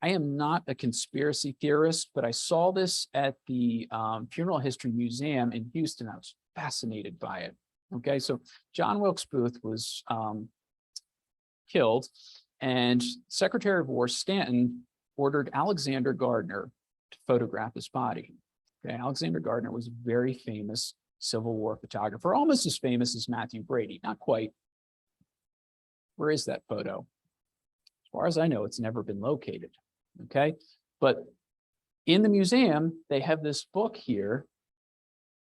am not a conspiracy theorist, but I saw this at the Funeral History Museum in Houston. I was fascinated by it. Okay, so John Wilkes Booth was killed, and Secretary of War Stanton ordered Alexander Gardner to photograph his body. Okay, Alexander Gardner was a very famous Civil War photographer, almost as famous as Matthew Brady, not quite. Where is that photo? As far as I know, it's never been located. Okay, but in the museum, they have this book here,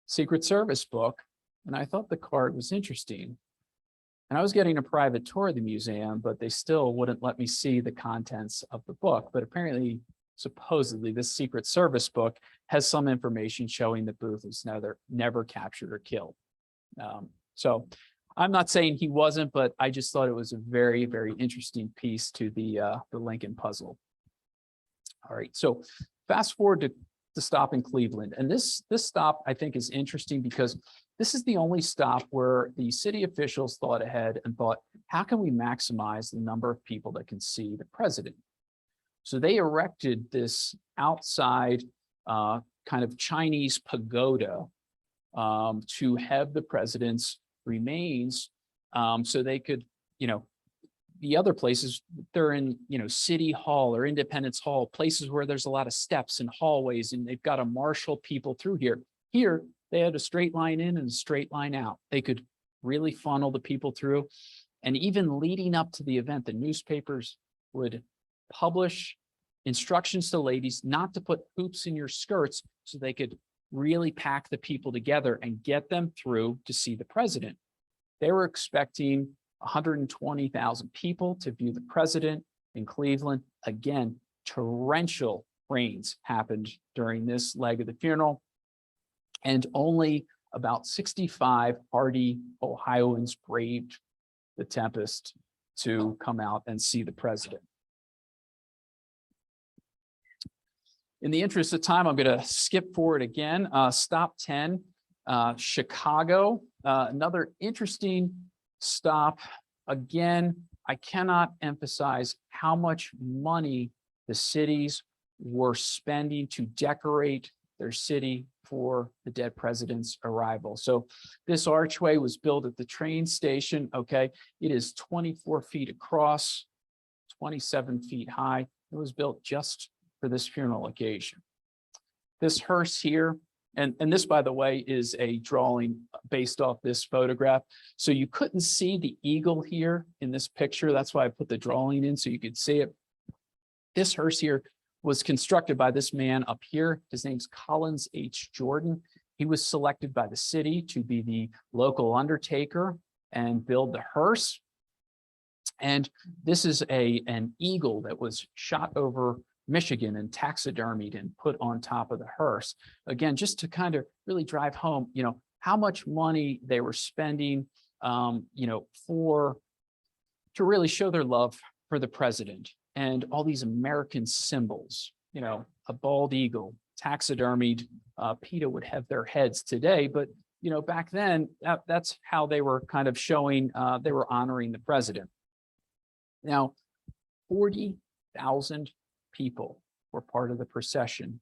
Secret Service book, and I thought the card was interesting. And I was getting a private tour of the museum, but they still wouldn't let me see the contents of the book. But apparently, supposedly, this Secret Service book has some information showing that Booth was never captured or killed. So I'm not saying he wasn't, but I just thought it was a very, very interesting piece to the Lincoln puzzle. All right, so fast forward to the stop in Cleveland. And this stop, I think, is interesting because this is the only stop where the city officials thought ahead and thought, how can we maximize the number of people that can see the president? So they erected this outside kind of Chinese pagoda to have the president's remains so they could, the other places, they're in, City Hall or Independence Hall, places where there's a lot of steps and hallways, and they've got to marshal people through here. Here, they had a straight line in and a straight line out. They could really funnel the people through. And even leading up to the event, the newspapers would publish instructions to ladies not to put hoops in your skirts so they could really pack the people together and get them through to see the president. They were expecting 120,000 people to view the president in Cleveland. Again, torrential rains happened during this leg of the funeral, and only about 65 hardy Ohioans braved the tempest to come out and see the president. In the interest of time, I'm going to skip forward again. Stop 10, Chicago, another interesting stop. Again, I cannot emphasize how much money the cities were spending to decorate their city for the dead president's arrival. So this archway was built at the train station, okay? It is 24 feet across, 27 feet high. It was built just for this funeral occasion. This hearse here, and this, by the way, is a drawing based off this photograph. So you couldn't see the eagle here in this picture. That's why I put the drawing in so you could see it. This hearse here was constructed by this man up here. His name's Collins H. Jordan. He was selected by the city to be the local undertaker and build the hearse. And this is an eagle that was shot over Michigan and taxidermied and put on top of the hearse. Again, just to kind of really drive home, how much money they were spending, to really show their love for the president and all these American symbols, a bald eagle, taxidermied. PETA would have their heads today, but back then that's how they were kind of showing they were honoring the president. Now, 40,000 people were part of the procession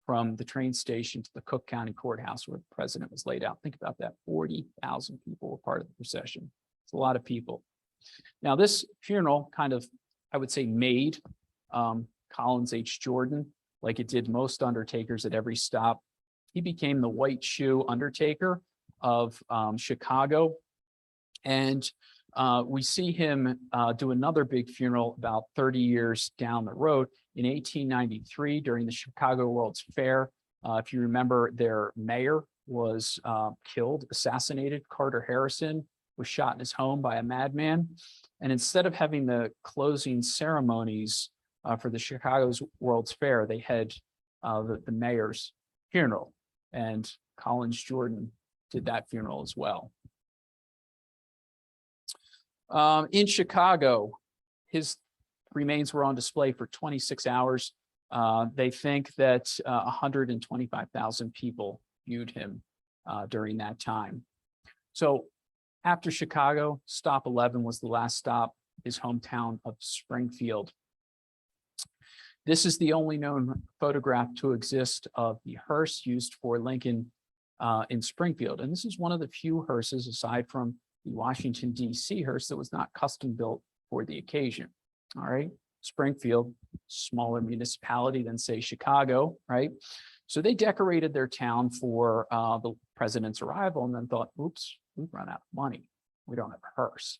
from the train station to the Cook County Courthouse where the president was laid out. Think about that. 40,000 people were part of the procession. It's a lot of people. Now, this funeral kind of, I would say, made Collins H. Jordan, like it did most undertakers at every stop. He became the white shoe undertaker of Chicago. And we see him do another big funeral about 30 years down the road in 1893 during the Chicago World's Fair. If you remember, their mayor was killed, assassinated. Carter Harrison was shot in his home by a madman. And instead of having the closing ceremonies for the Chicago's World's Fair, they had the mayor's funeral. And Collins Jordan did that funeral as well. In Chicago, his remains were on display for 26 hours. They think that 125,000 people viewed him during that time. So after Chicago, stop 11 was the last stop, his hometown of Springfield. This is the only known photograph to exist of the hearse used for Lincoln in Springfield. And this is one of the few hearses, aside from the Washington, D.C. hearse, that was not custom built for the occasion. All right. Springfield, smaller municipality than, say, Chicago, right? So they decorated their town for the president's arrival and then thought, oops, we've run out of money. We don't have a hearse.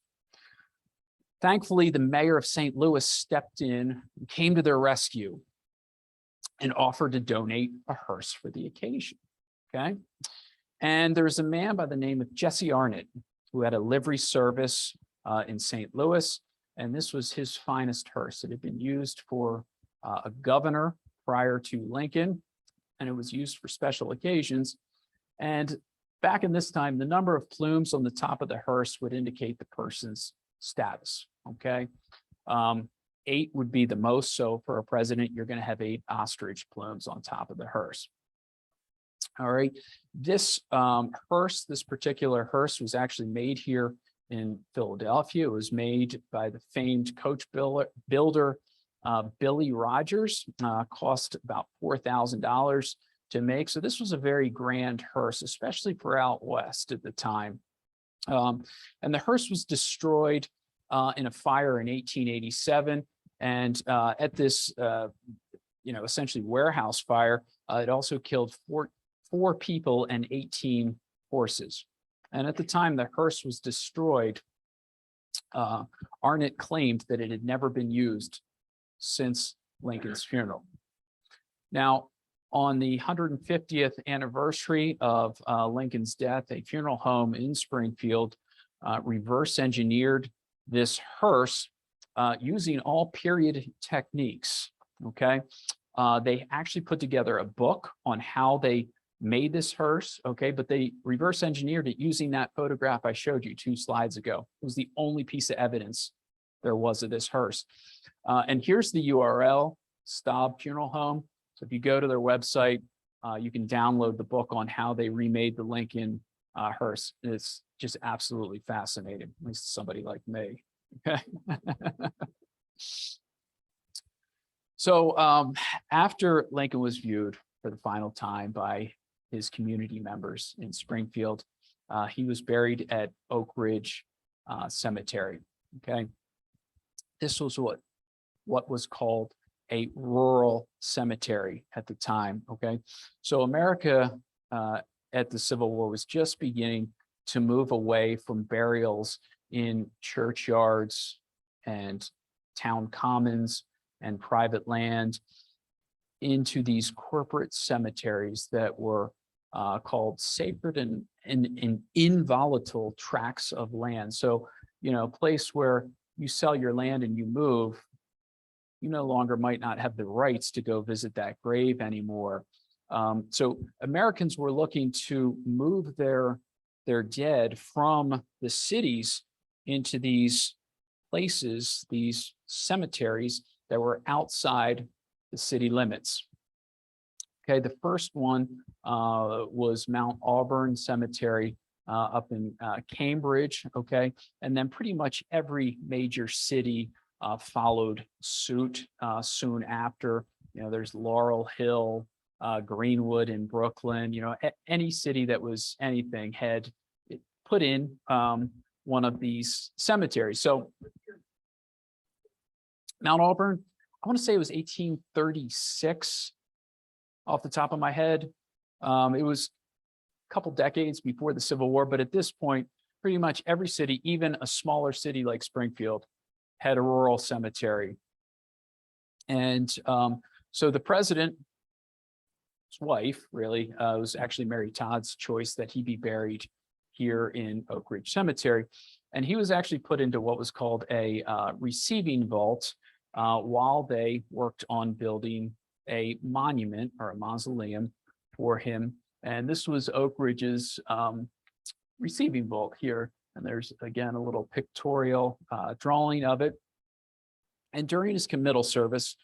Thankfully, the mayor of St. Louis stepped in, came to their rescue, and offered to donate a hearse for the occasion. Okay. And there's a man by the name of Jesse Arden who had a livery service in St. Louis. And this was his finest hearse. It had been used for a governor prior to Lincoln, and it was used for special occasions. And back in this time, the number of plumes on the top of the hearse would indicate the person's status. Okay. 8 would be the most. So for a president, you're going to have 8 ostrich plumes on top of the hearse. All right. This hearse, this particular hearse, was actually made here in Philadelphia. It was made by the famed coach builder Billy Rogers. Cost about $4,000 to make. So this was a very grand hearse, especially for out west at the time. And the hearse was destroyed in a fire in 1887. And at this, essentially warehouse fire, it also killed four people and 18 horses. And at the time the hearse was destroyed, Arnott claimed that it had never been used since Lincoln's funeral. Now, on the 150th anniversary of Lincoln's death, a funeral home in Springfield reverse engineered this hearse using all period techniques. Okay. They actually put together a book on how they made this hearse. Okay. But they reverse engineered it using that photograph I showed you 2 slides ago. It was the only piece of evidence there was of this hearse. And here's the URL, Staub Funeral Home. So if you go to their website, you can download the book on how they remade the Lincoln hearse. It's just absolutely fascinating, at least somebody like me. Okay. So after Lincoln was viewed for the final time by his community members in Springfield, he was buried at Oak Ridge Cemetery. Okay. This was what was called a rural cemetery at the time. Okay, so America at the Civil War was just beginning to move away from burials in churchyards and town commons and private land into these corporate cemeteries that were called sacred and involatile tracts of land. So, you know, a place where you sell your land and you move, you no longer might not have the rights to go visit that grave anymore. So Americans were looking to move their dead from the cities into these places, these cemeteries that were outside the city limits. Okay, the first one was Mount Auburn Cemetery up in Cambridge. Okay, and then pretty much every major city followed suit soon after. You know, there's Laurel Hill, Greenwood in Brooklyn. You know, any city that was anything had put in one of these cemeteries. So Mount Auburn, I want to say it was 1836 off the top of my head. It was a couple decades before the Civil War, but at this point, pretty much every city, even a smaller city like Springfield, had a rural cemetery. And so the president's wife, really, was actually Mary Todd's choice that he be buried here in Oak Ridge Cemetery. And he was actually put into what was called a receiving vault while they worked on building a monument or a mausoleum for him. And this was Oak Ridge's receiving vault here. And there's, again, a little pictorial drawing of it. And during his committal service,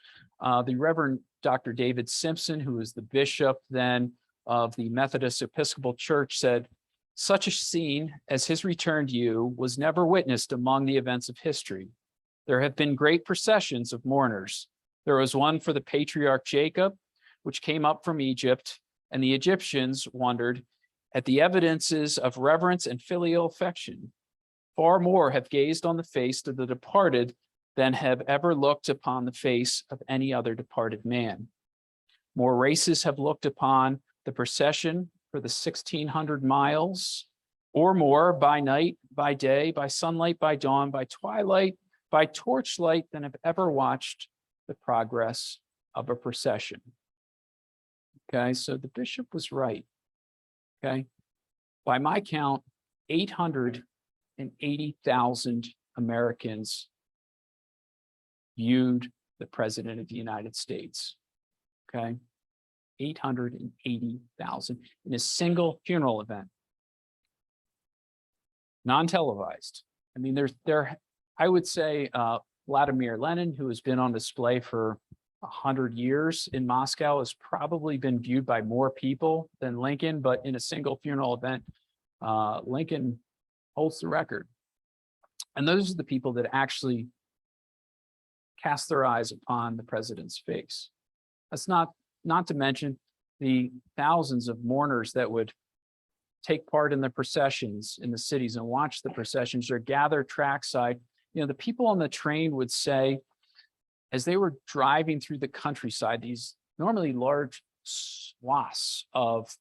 the Reverend Dr. David Simpson, who was the bishop then of the Methodist Episcopal Church, said, "Such a scene as his return to you was never witnessed among the events of history. There have been great processions of mourners. There was one for the patriarch Jacob, which came up from Egypt, and the Egyptians wondered at the evidences of reverence and filial affection. Far more have gazed on the face of the departed than have ever looked upon the face of any other departed man. More races have looked upon the procession for the 1,600 miles or more by night, by day, by sunlight, by dawn, by twilight, by torchlight than have ever watched the progress of a procession." Okay, so the bishop was right. Okay, by my count, 880,000 Americans viewed the President of the United States. Okay, 880,000 in a single funeral event, non-televised. I mean, I would say Vladimir Lenin, who has been on display for 100 years in Moscow, has probably been viewed by more people than Lincoln, but in a single funeral event, Lincoln holds the record. And those are the people that actually cast their eyes upon the president's face. That's not to mention the thousands of mourners that would take part in the processions in the cities and watch the processions or gather trackside. You know, the people on the train would say, as they were driving through the countryside, these normally large swaths of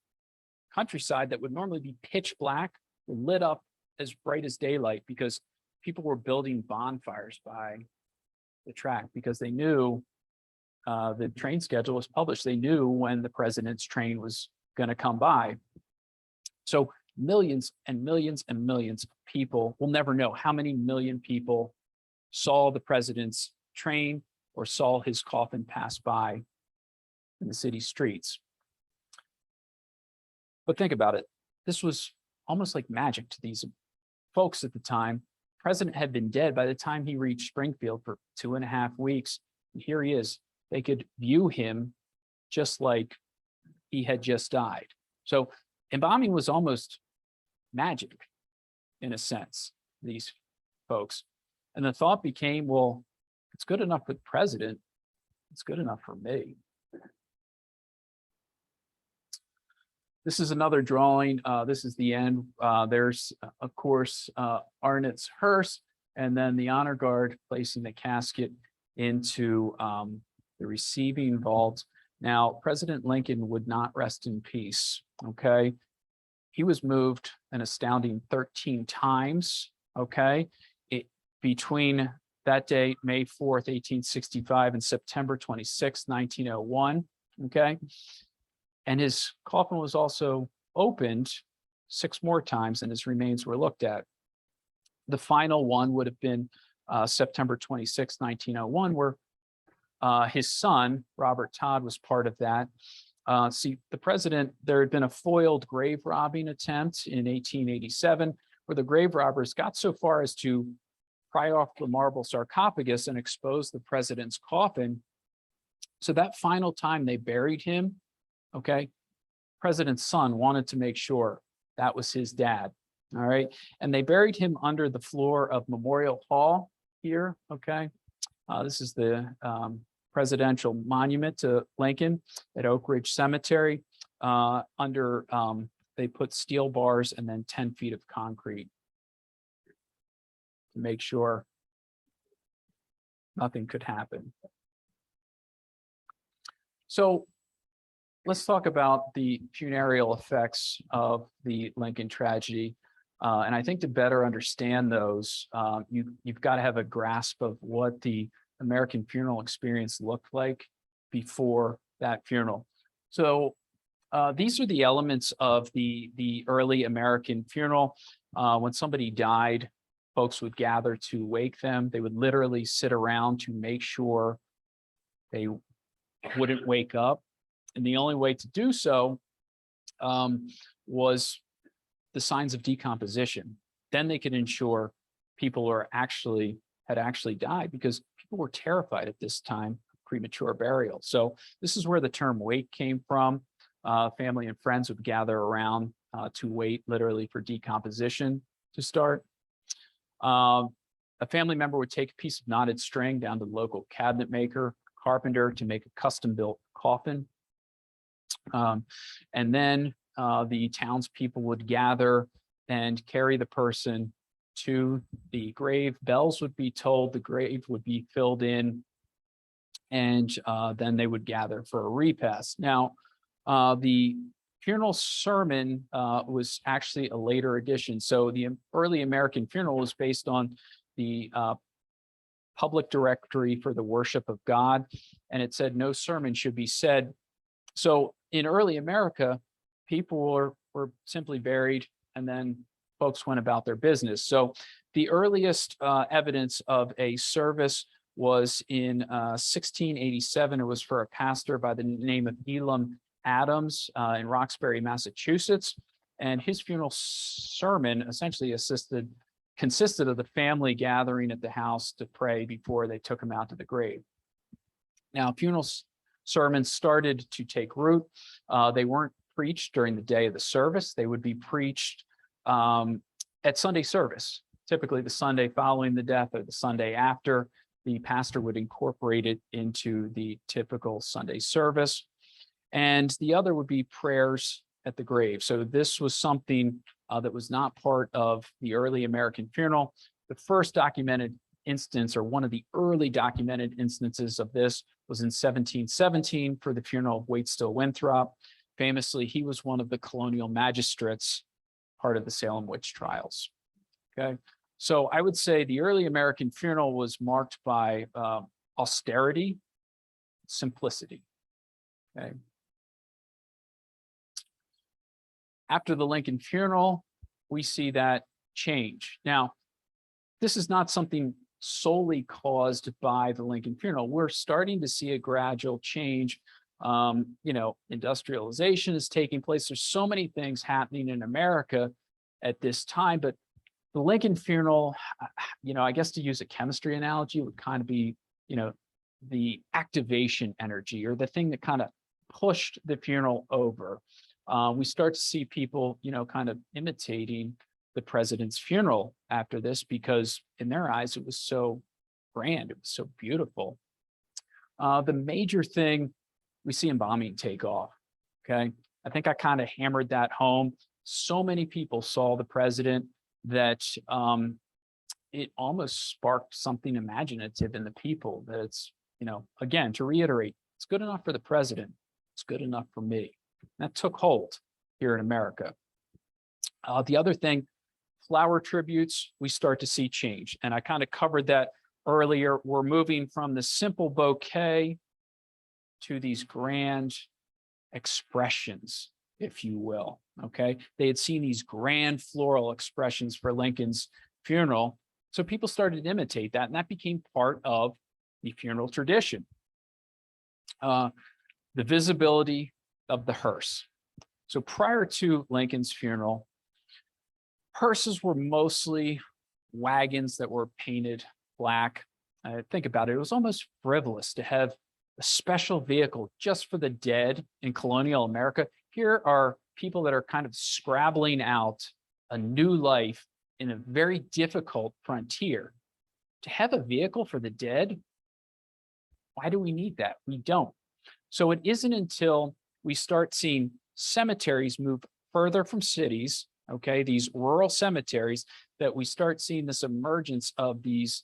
countryside that would normally be pitch black were lit up as bright as daylight because people were building bonfires by the track because they knew the train schedule was published. They knew when the president's train was going to come by. So millions and millions and millions of people, will never know how many million people saw the president's train or saw his coffin pass by in the city streets. But think about it. This was almost like magic to these folks at the time. The president had been dead by the time he reached Springfield for 2.5 weeks. And here he is. They could view him just like he had just died. So embalming was almost magic in a sense, these folks. And the thought became, well, it's good enough for the president, it's good enough for me. This is another drawing. This is the end. There's, of course, Arden's hearse, and then the honor guard placing the casket into the receiving vault. Now, President Lincoln would not rest in peace, okay? He was moved an astounding 13 times, okay? Between that date, May 4th, 1865, and September 26th, 1901, okay? And his coffin was also opened 6 more times, and his remains were looked at. The final one would have been September 26, 1901, where his son, Robert Todd, was part of that. See, the president, there had been a foiled grave robbing attempt in 1887, where the grave robbers got so far as to pry off the marble sarcophagus and expose the president's coffin. So that final time they buried him, okay, president's son wanted to make sure that was his dad. All right. And they buried him under the floor of Memorial Hall here. Okay. This is the presidential monument to Lincoln at Oak Ridge Cemetery. They put steel bars and then 10 feet of concrete to make sure nothing could happen. So let's talk about the funereal effects of the Lincoln tragedy. And I think to better understand those, you've got to have a grasp of what the American funeral experience looked like before that funeral. So these are the elements of the early American funeral. When somebody died, folks would gather to wake them. They would literally sit around to make sure they wouldn't wake up. And the only way to do so was the signs of decomposition. Then they could ensure people had actually died, because people were terrified at this time of premature burial. So this is where the term wake came from. Family and friends would gather around to wait literally for decomposition to start. A family member would take a piece of knotted string down to the local cabinet maker, carpenter, to make a custom-built coffin. And then the townspeople would gather and carry the person to the grave. Bells would be tolled, the grave would be filled in, and then they would gather for a repast. Now, the funeral sermon was actually a later addition. So the early American funeral was based on the public directory for the worship of God, and it said no sermon should be said. So in early America, people were simply buried, and then folks went about their business. So the earliest evidence of a service was in 1687. It was for a pastor by the name of Elam Adams in Roxbury, Massachusetts. And his funeral sermon essentially consisted of the family gathering at the house to pray before they took him out to the grave. Now, funeral sermons started to take root. They weren't preached during the day of the service. They would be preached at Sunday service, typically the Sunday following the death or the Sunday after. The pastor would incorporate it into the typical Sunday service. And the other would be prayers at the grave. So this was something that was not part of the early American funeral. The first documented instance, or one of the early documented instances of this, was in 1717 for the funeral of Waitstill Winthrop. Famously, he was one of the colonial magistrates, part of the Salem witch trials. Okay, so I would say the early American funeral was marked by austerity, simplicity. Okay. After the Lincoln funeral, we see that change. Now, this is not something solely caused by the Lincoln funeral. We're starting to see a gradual change. Industrialization is taking place. There's so many things happening in America at this time, but the Lincoln funeral, I guess to use a chemistry analogy, would kind of be, the activation energy, or the thing that kind of pushed the funeral over. We start to see people, kind of imitating the president's funeral after this, because in their eyes, it was so grand. It was so beautiful. The major thing, we see embalming take off. Okay. I think I kind of hammered that home. So many people saw the president that it almost sparked something imaginative in the people, that it's again, to reiterate, it's good enough for the president. It's good enough for me. That took hold here in America. The other thing, flower tributes, we start to see change. And I kind of covered that earlier. We're moving from the simple bouquet to these grand expressions, if you will. Okay. They had seen these grand floral expressions for Lincoln's funeral. So people started to imitate that, and that became part of the funeral tradition. The visibility of the hearse. So prior to Lincoln's funeral, hearses were mostly wagons that were painted black. Think about it, it was almost frivolous to have a special vehicle just for the dead in colonial America. Here are people that are kind of scrabbling out a new life in a very difficult frontier. To have a vehicle for the dead, why do we need that? We don't. So it isn't until we start seeing cemeteries move further from cities, okay, these rural cemeteries, that we start seeing this emergence of these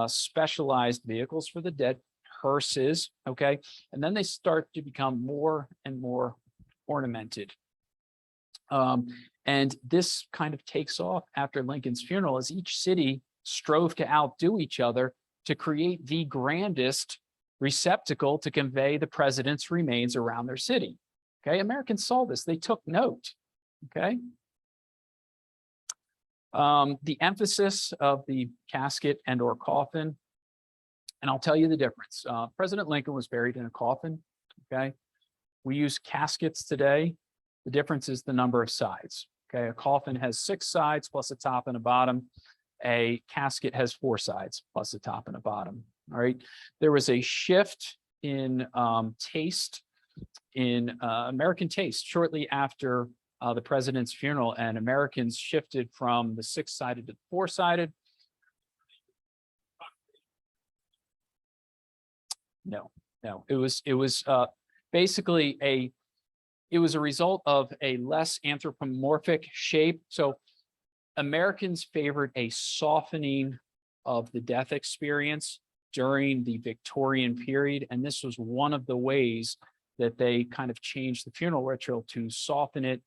specialized vehicles for the dead, hearses, okay, and then they start to become more and more ornamented. And this kind of takes off after Lincoln's funeral as each city strove to outdo each other to create the grandest receptacle to convey the president's remains around their city. Okay, Americans saw this, they took note. Okay. The emphasis of the casket and or coffin, and I'll tell you the difference. President Lincoln was buried in a coffin. Okay. We use caskets today. The difference is the number of sides. Okay, a coffin has 6 sides plus a top and a bottom. A casket has 4 sides plus a top and a bottom. All right. There was a shift in taste, in American taste, shortly after the president's funeral, and Americans shifted from the 6-sided to the 4-sided. No, it was basically it was a result of a less anthropomorphic shape. So Americans favored a softening of the death experience during the Victorian period. And this was one of the ways that they kind of changed the funeral ritual to soften it.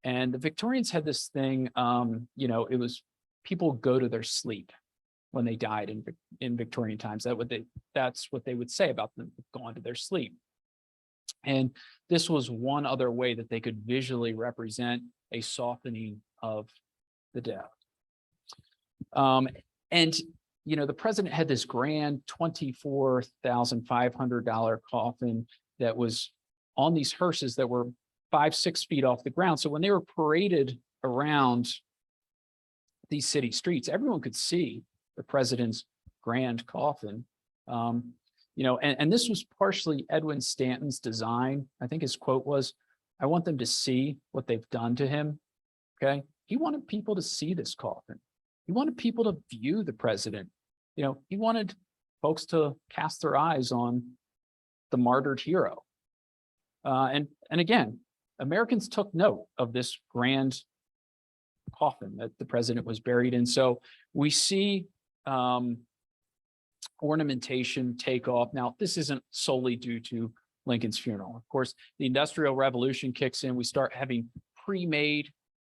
And the Victorians had this thing, it was people go to their sleep when they died in Victorian times. That's what they would say about them going to their sleep. And this was one other way that they could visually represent a softening of the death. The president had this grand $24,500 coffin that was on these hearses that were 5-6 feet off the ground. So when they were paraded around these city streets, everyone could see the president's grand coffin. And this was partially Edwin Stanton's design. I think his quote was, "I want them to see what they've done to him." Okay. He wanted people to see this coffin. He wanted people to view the president. He wanted folks to cast their eyes on the martyred hero. And again, Americans took note of this grand coffin that the president was buried in. So we see ornamentation take off. Now, this isn't solely due to Lincoln's funeral. Of course, the Industrial Revolution kicks in. We start having pre-made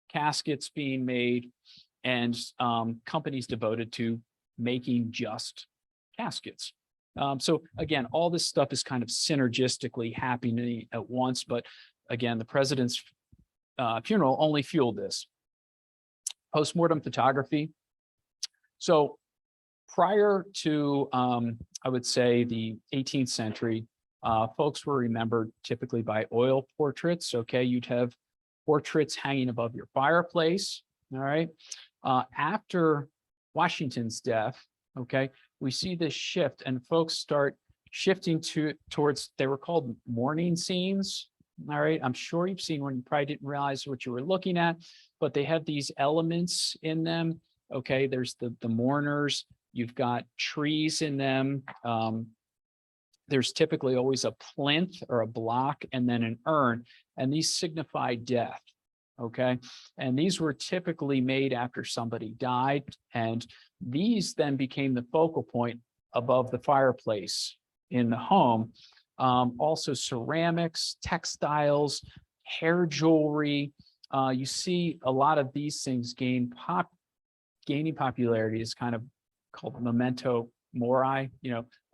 caskets being made, and companies devoted to making just caskets. So again, all this stuff is kind of synergistically happening at once. But again, the president's funeral only fueled this. Post-mortem photography. So prior to, I would say, the 18th century, folks were remembered typically by oil portraits. Okay, you'd have portraits hanging above your fireplace. All right. After Washington's death, okay, we see this shift, and folks start shifting towards, they were called mourning scenes. All right, I'm sure you've seen one. You probably didn't realize what you were looking at, but they have these elements in them. Okay, there's the mourners. You've got trees in them. There's typically always a plinth or a block and then an urn, and these signify death. Okay, and these were typically made after somebody died, and these then became the focal point above the fireplace in the home. Also ceramics, textiles, hair jewelry. You see a lot of these things gaining popularity is kind of called memento mori,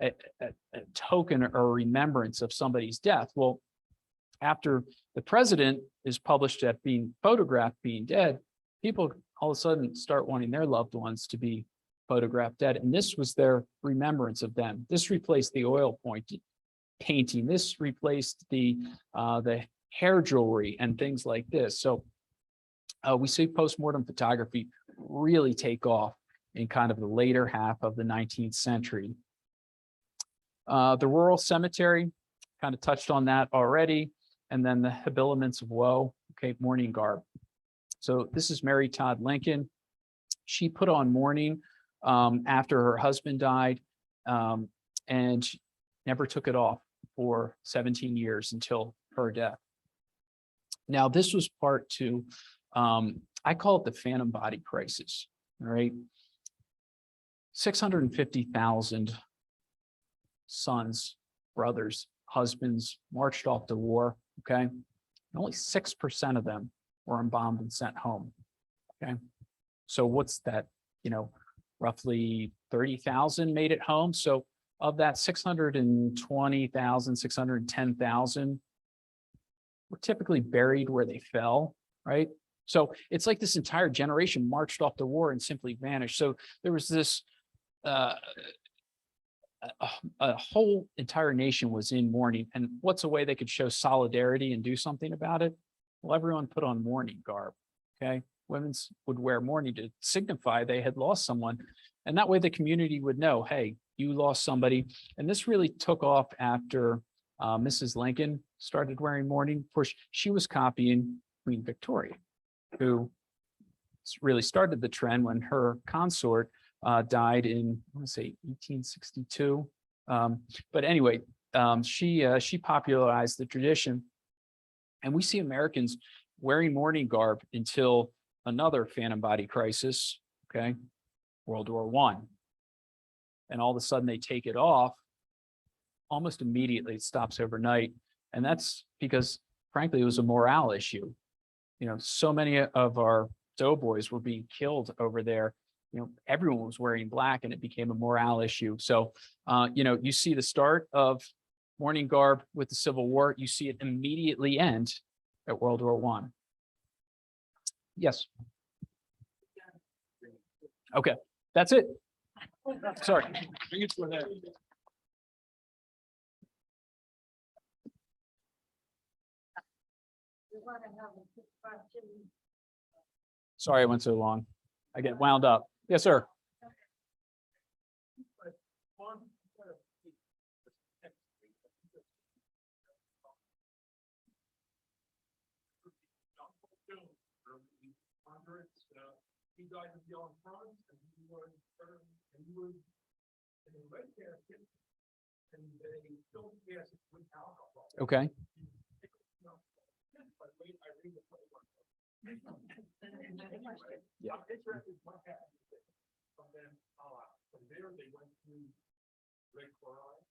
a token or remembrance of somebody's death. Well, after the president is published at being photographed being dead, people all of a sudden start wanting their loved ones to be photographed dead. And this was their remembrance of them. This replaced the oil painting. This replaced the hair jewelry and things like this. So we see post-mortem photography really take off in kind of the later half of the 19th century. The rural cemetery, kind of touched on that already. And then the habiliments of woe, okay, mourning garb. So this is Mary Todd Lincoln. She put on mourning after her husband died and never took it off for 17 years until her death. Now, this was part two. I call it the phantom body crisis, all right? 650,000 sons, brothers, husbands marched off to war, okay? And only 6% of them were embalmed and sent home, okay? So what's that, roughly 30,000 made it home. So of that 620,000, 610,000 were typically buried where they fell, right? So it's like this entire generation marched off to war and simply vanished. So there was this, a whole entire nation was in mourning. And what's a way they could show solidarity and do something about it? Well, everyone put on mourning garb, okay? Women would wear mourning to signify they had lost someone. And that way the community would know, hey, you lost somebody. And this really took off after Mrs. Lincoln started wearing mourning. Of course, she was copying Queen Victoria, who really started the trend when her consort died in, I want to say 1862. But anyway, she popularized the tradition. And we see Americans wearing mourning garb until another phantom body crisis, okay, World War I. And all of a sudden they take it off almost immediately. It stops overnight. And that's because, frankly, it was a morale issue. So many of our doughboys were being killed over there. Everyone was wearing black and it became a morale issue. So, you see the start of mourning garb with the Civil War. You see it immediately end at World War I. Yes. Okay, that's it. Sorry. Bring it to an end. Sorry, I went so long. I get wound up. Yes, sir. He died of young prominence, and he was in a red casket, and they filled the casket with alcohol. Okay. Yeah. I'm interested in what happened from them. From there, they went to red chloride.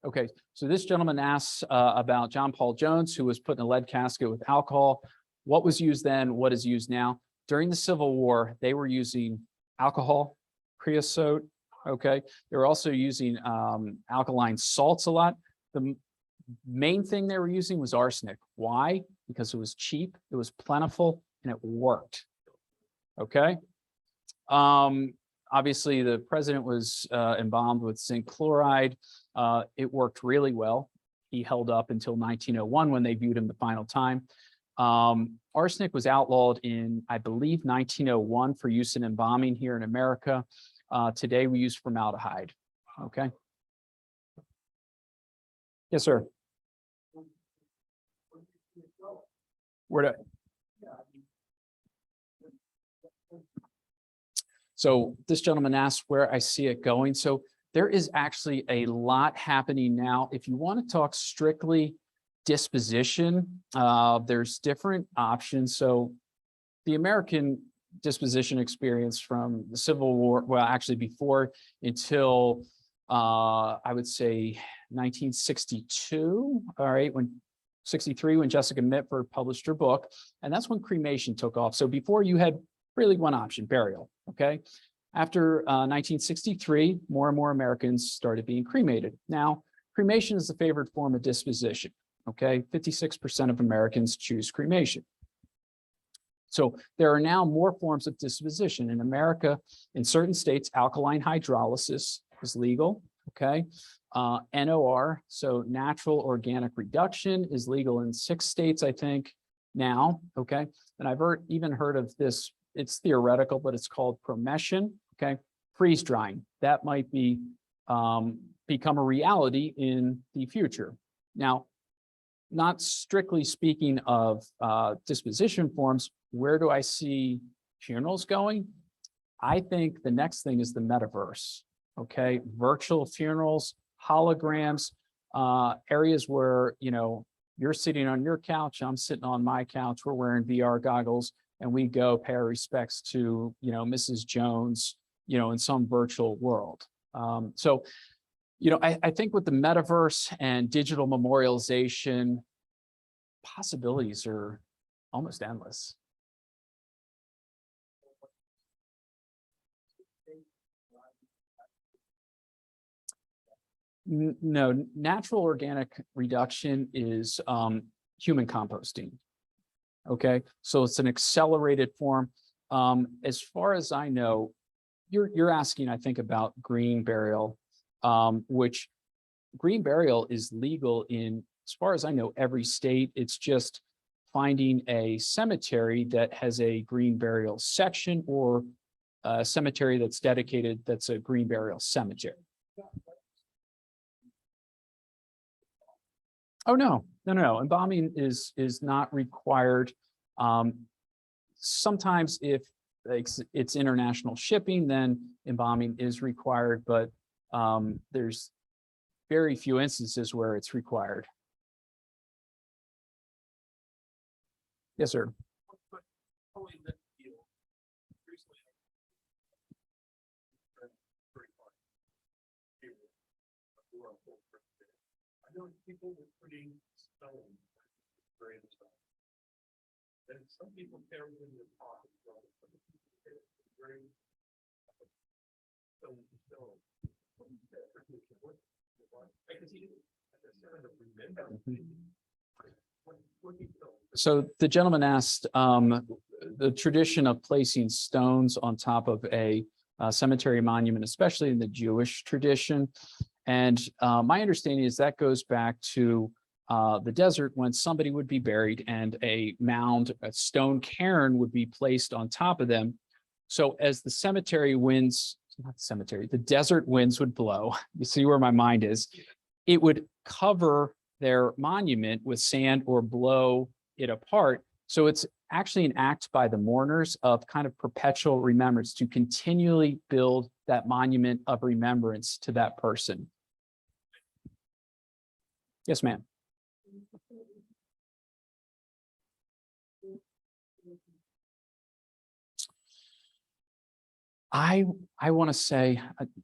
Okay, so this gentleman asks about John Paul Jones, who was put in a lead casket with alcohol. What was used then? What is used now? During the Civil War, they were using alcohol, creosote. Okay, they were also using alkaline salts a lot. The main thing they were using was arsenic. Why? Because it was cheap, it was plentiful, and it worked. Okay. Obviously, the president was embalmed with zinc chloride. It worked really well. He held up until 1901 when they viewed him the final time. Arsenic was outlawed in, I believe, 1901 for use in embalming here in America. Today, we use formaldehyde. Okay. Yes, sir. Where to? So this gentleman asked where I see it going. So there is actually a lot happening now. If you want to talk strictly disposition, there's different options. So the American disposition experience from the Civil War, well, actually before until I would say 1962, all right, when 63, when Jessica Mitford published her book, and that's when cremation took off. So before you had really one option, burial, okay? After 1963, more and more Americans started being cremated. Now, cremation is the favored form of disposition, okay? 56% of Americans choose cremation. So there are now more forms of disposition in America. In certain states, alkaline hydrolysis is legal, okay? NOR, so natural organic reduction, is legal in 6 states, I think, now, okay? And I've even heard of this, it's theoretical, but it's called promession, okay? Freeze drying, that might be become a reality in the future. Now, not strictly speaking of disposition forms, where do I see funerals going? I think the next thing is the metaverse, okay? Virtual funerals, holograms, areas where, you know, you're sitting on your couch, I'm sitting on my couch, we're wearing VR goggles, and we go pay our respects to, you know, Mrs. Jones, you know, in some virtual world. So, you know, I think with the metaverse and digital memorialization, possibilities are almost endless. No, natural organic reduction is human composting. Okay, so it's an accelerated form. As far as I know, you're asking, I think, about green burial, which green burial is legal in, as far as I know, every state. It's just finding a cemetery that has a green burial section or a cemetery that's dedicated, that's a green burial cemetery. Oh, no. Embalming is not required. Sometimes if it's international shipping, then embalming is required, but there's very few instances where it's required. Yes, sir. I know people were putting stones, and some people carry them in their pockets. So the gentleman asked the tradition of placing stones on top of a cemetery monument, especially in the Jewish tradition. And my understanding is that goes back to the desert, when somebody would be buried and a mound, a stone cairn would be placed on top of them. So as the cemetery winds, not the cemetery, the desert winds would blow, you see where my mind is, it would cover their monument with sand or blow it apart. So it's actually an act by the mourners of kind of perpetual remembrance, to continually build that monument of remembrance to that person. Yes, ma'am. I want to say,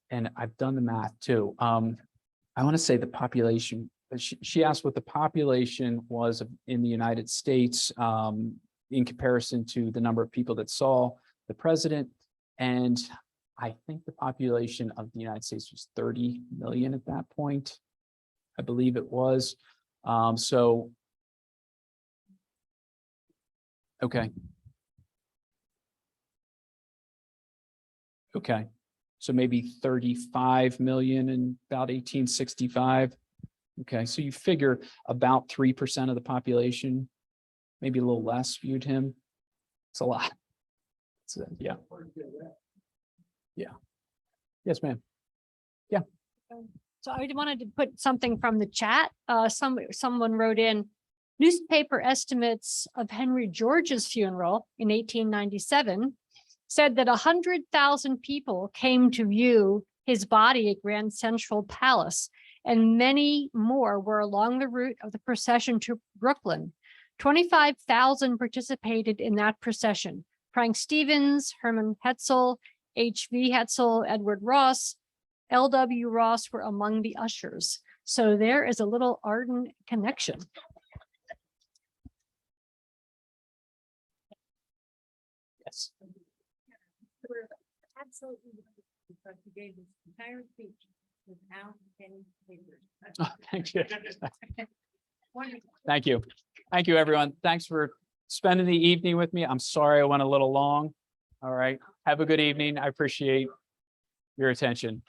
and I've done the math too. I want to say the population. She asked what the population was in the United States in comparison to the number of people that saw the president, and I think the population of the United States was 30 million at that point. I believe it was. So, okay. Okay, so maybe 35 million in about 1865. Okay, so you figure about 3% of the population, maybe a little less, viewed him. It's a lot. So, yeah. Yeah. Yes, ma'am. Yeah. So I wanted to put something from the chat. Someone wrote in, newspaper estimates of Henry George's funeral in 1897 said that 100,000 people came to view his body at Grand Central Palace, and many more were along the route of the procession to Brooklyn. 25,000 participated in that procession, Frank Stevens, Herman Hetzel, H.V. Hetzel, Edward Ross, L.W. Ross were among the ushers. So there is a little Arden connection. Yes. Absolutely. Because you gave this entire speech without any papers. Oh, thank you. Wonderful. Thank you. Thank you, everyone. Thanks for spending the evening with me. I'm sorry I went a little long. All right. Have a good evening. I appreciate your attention.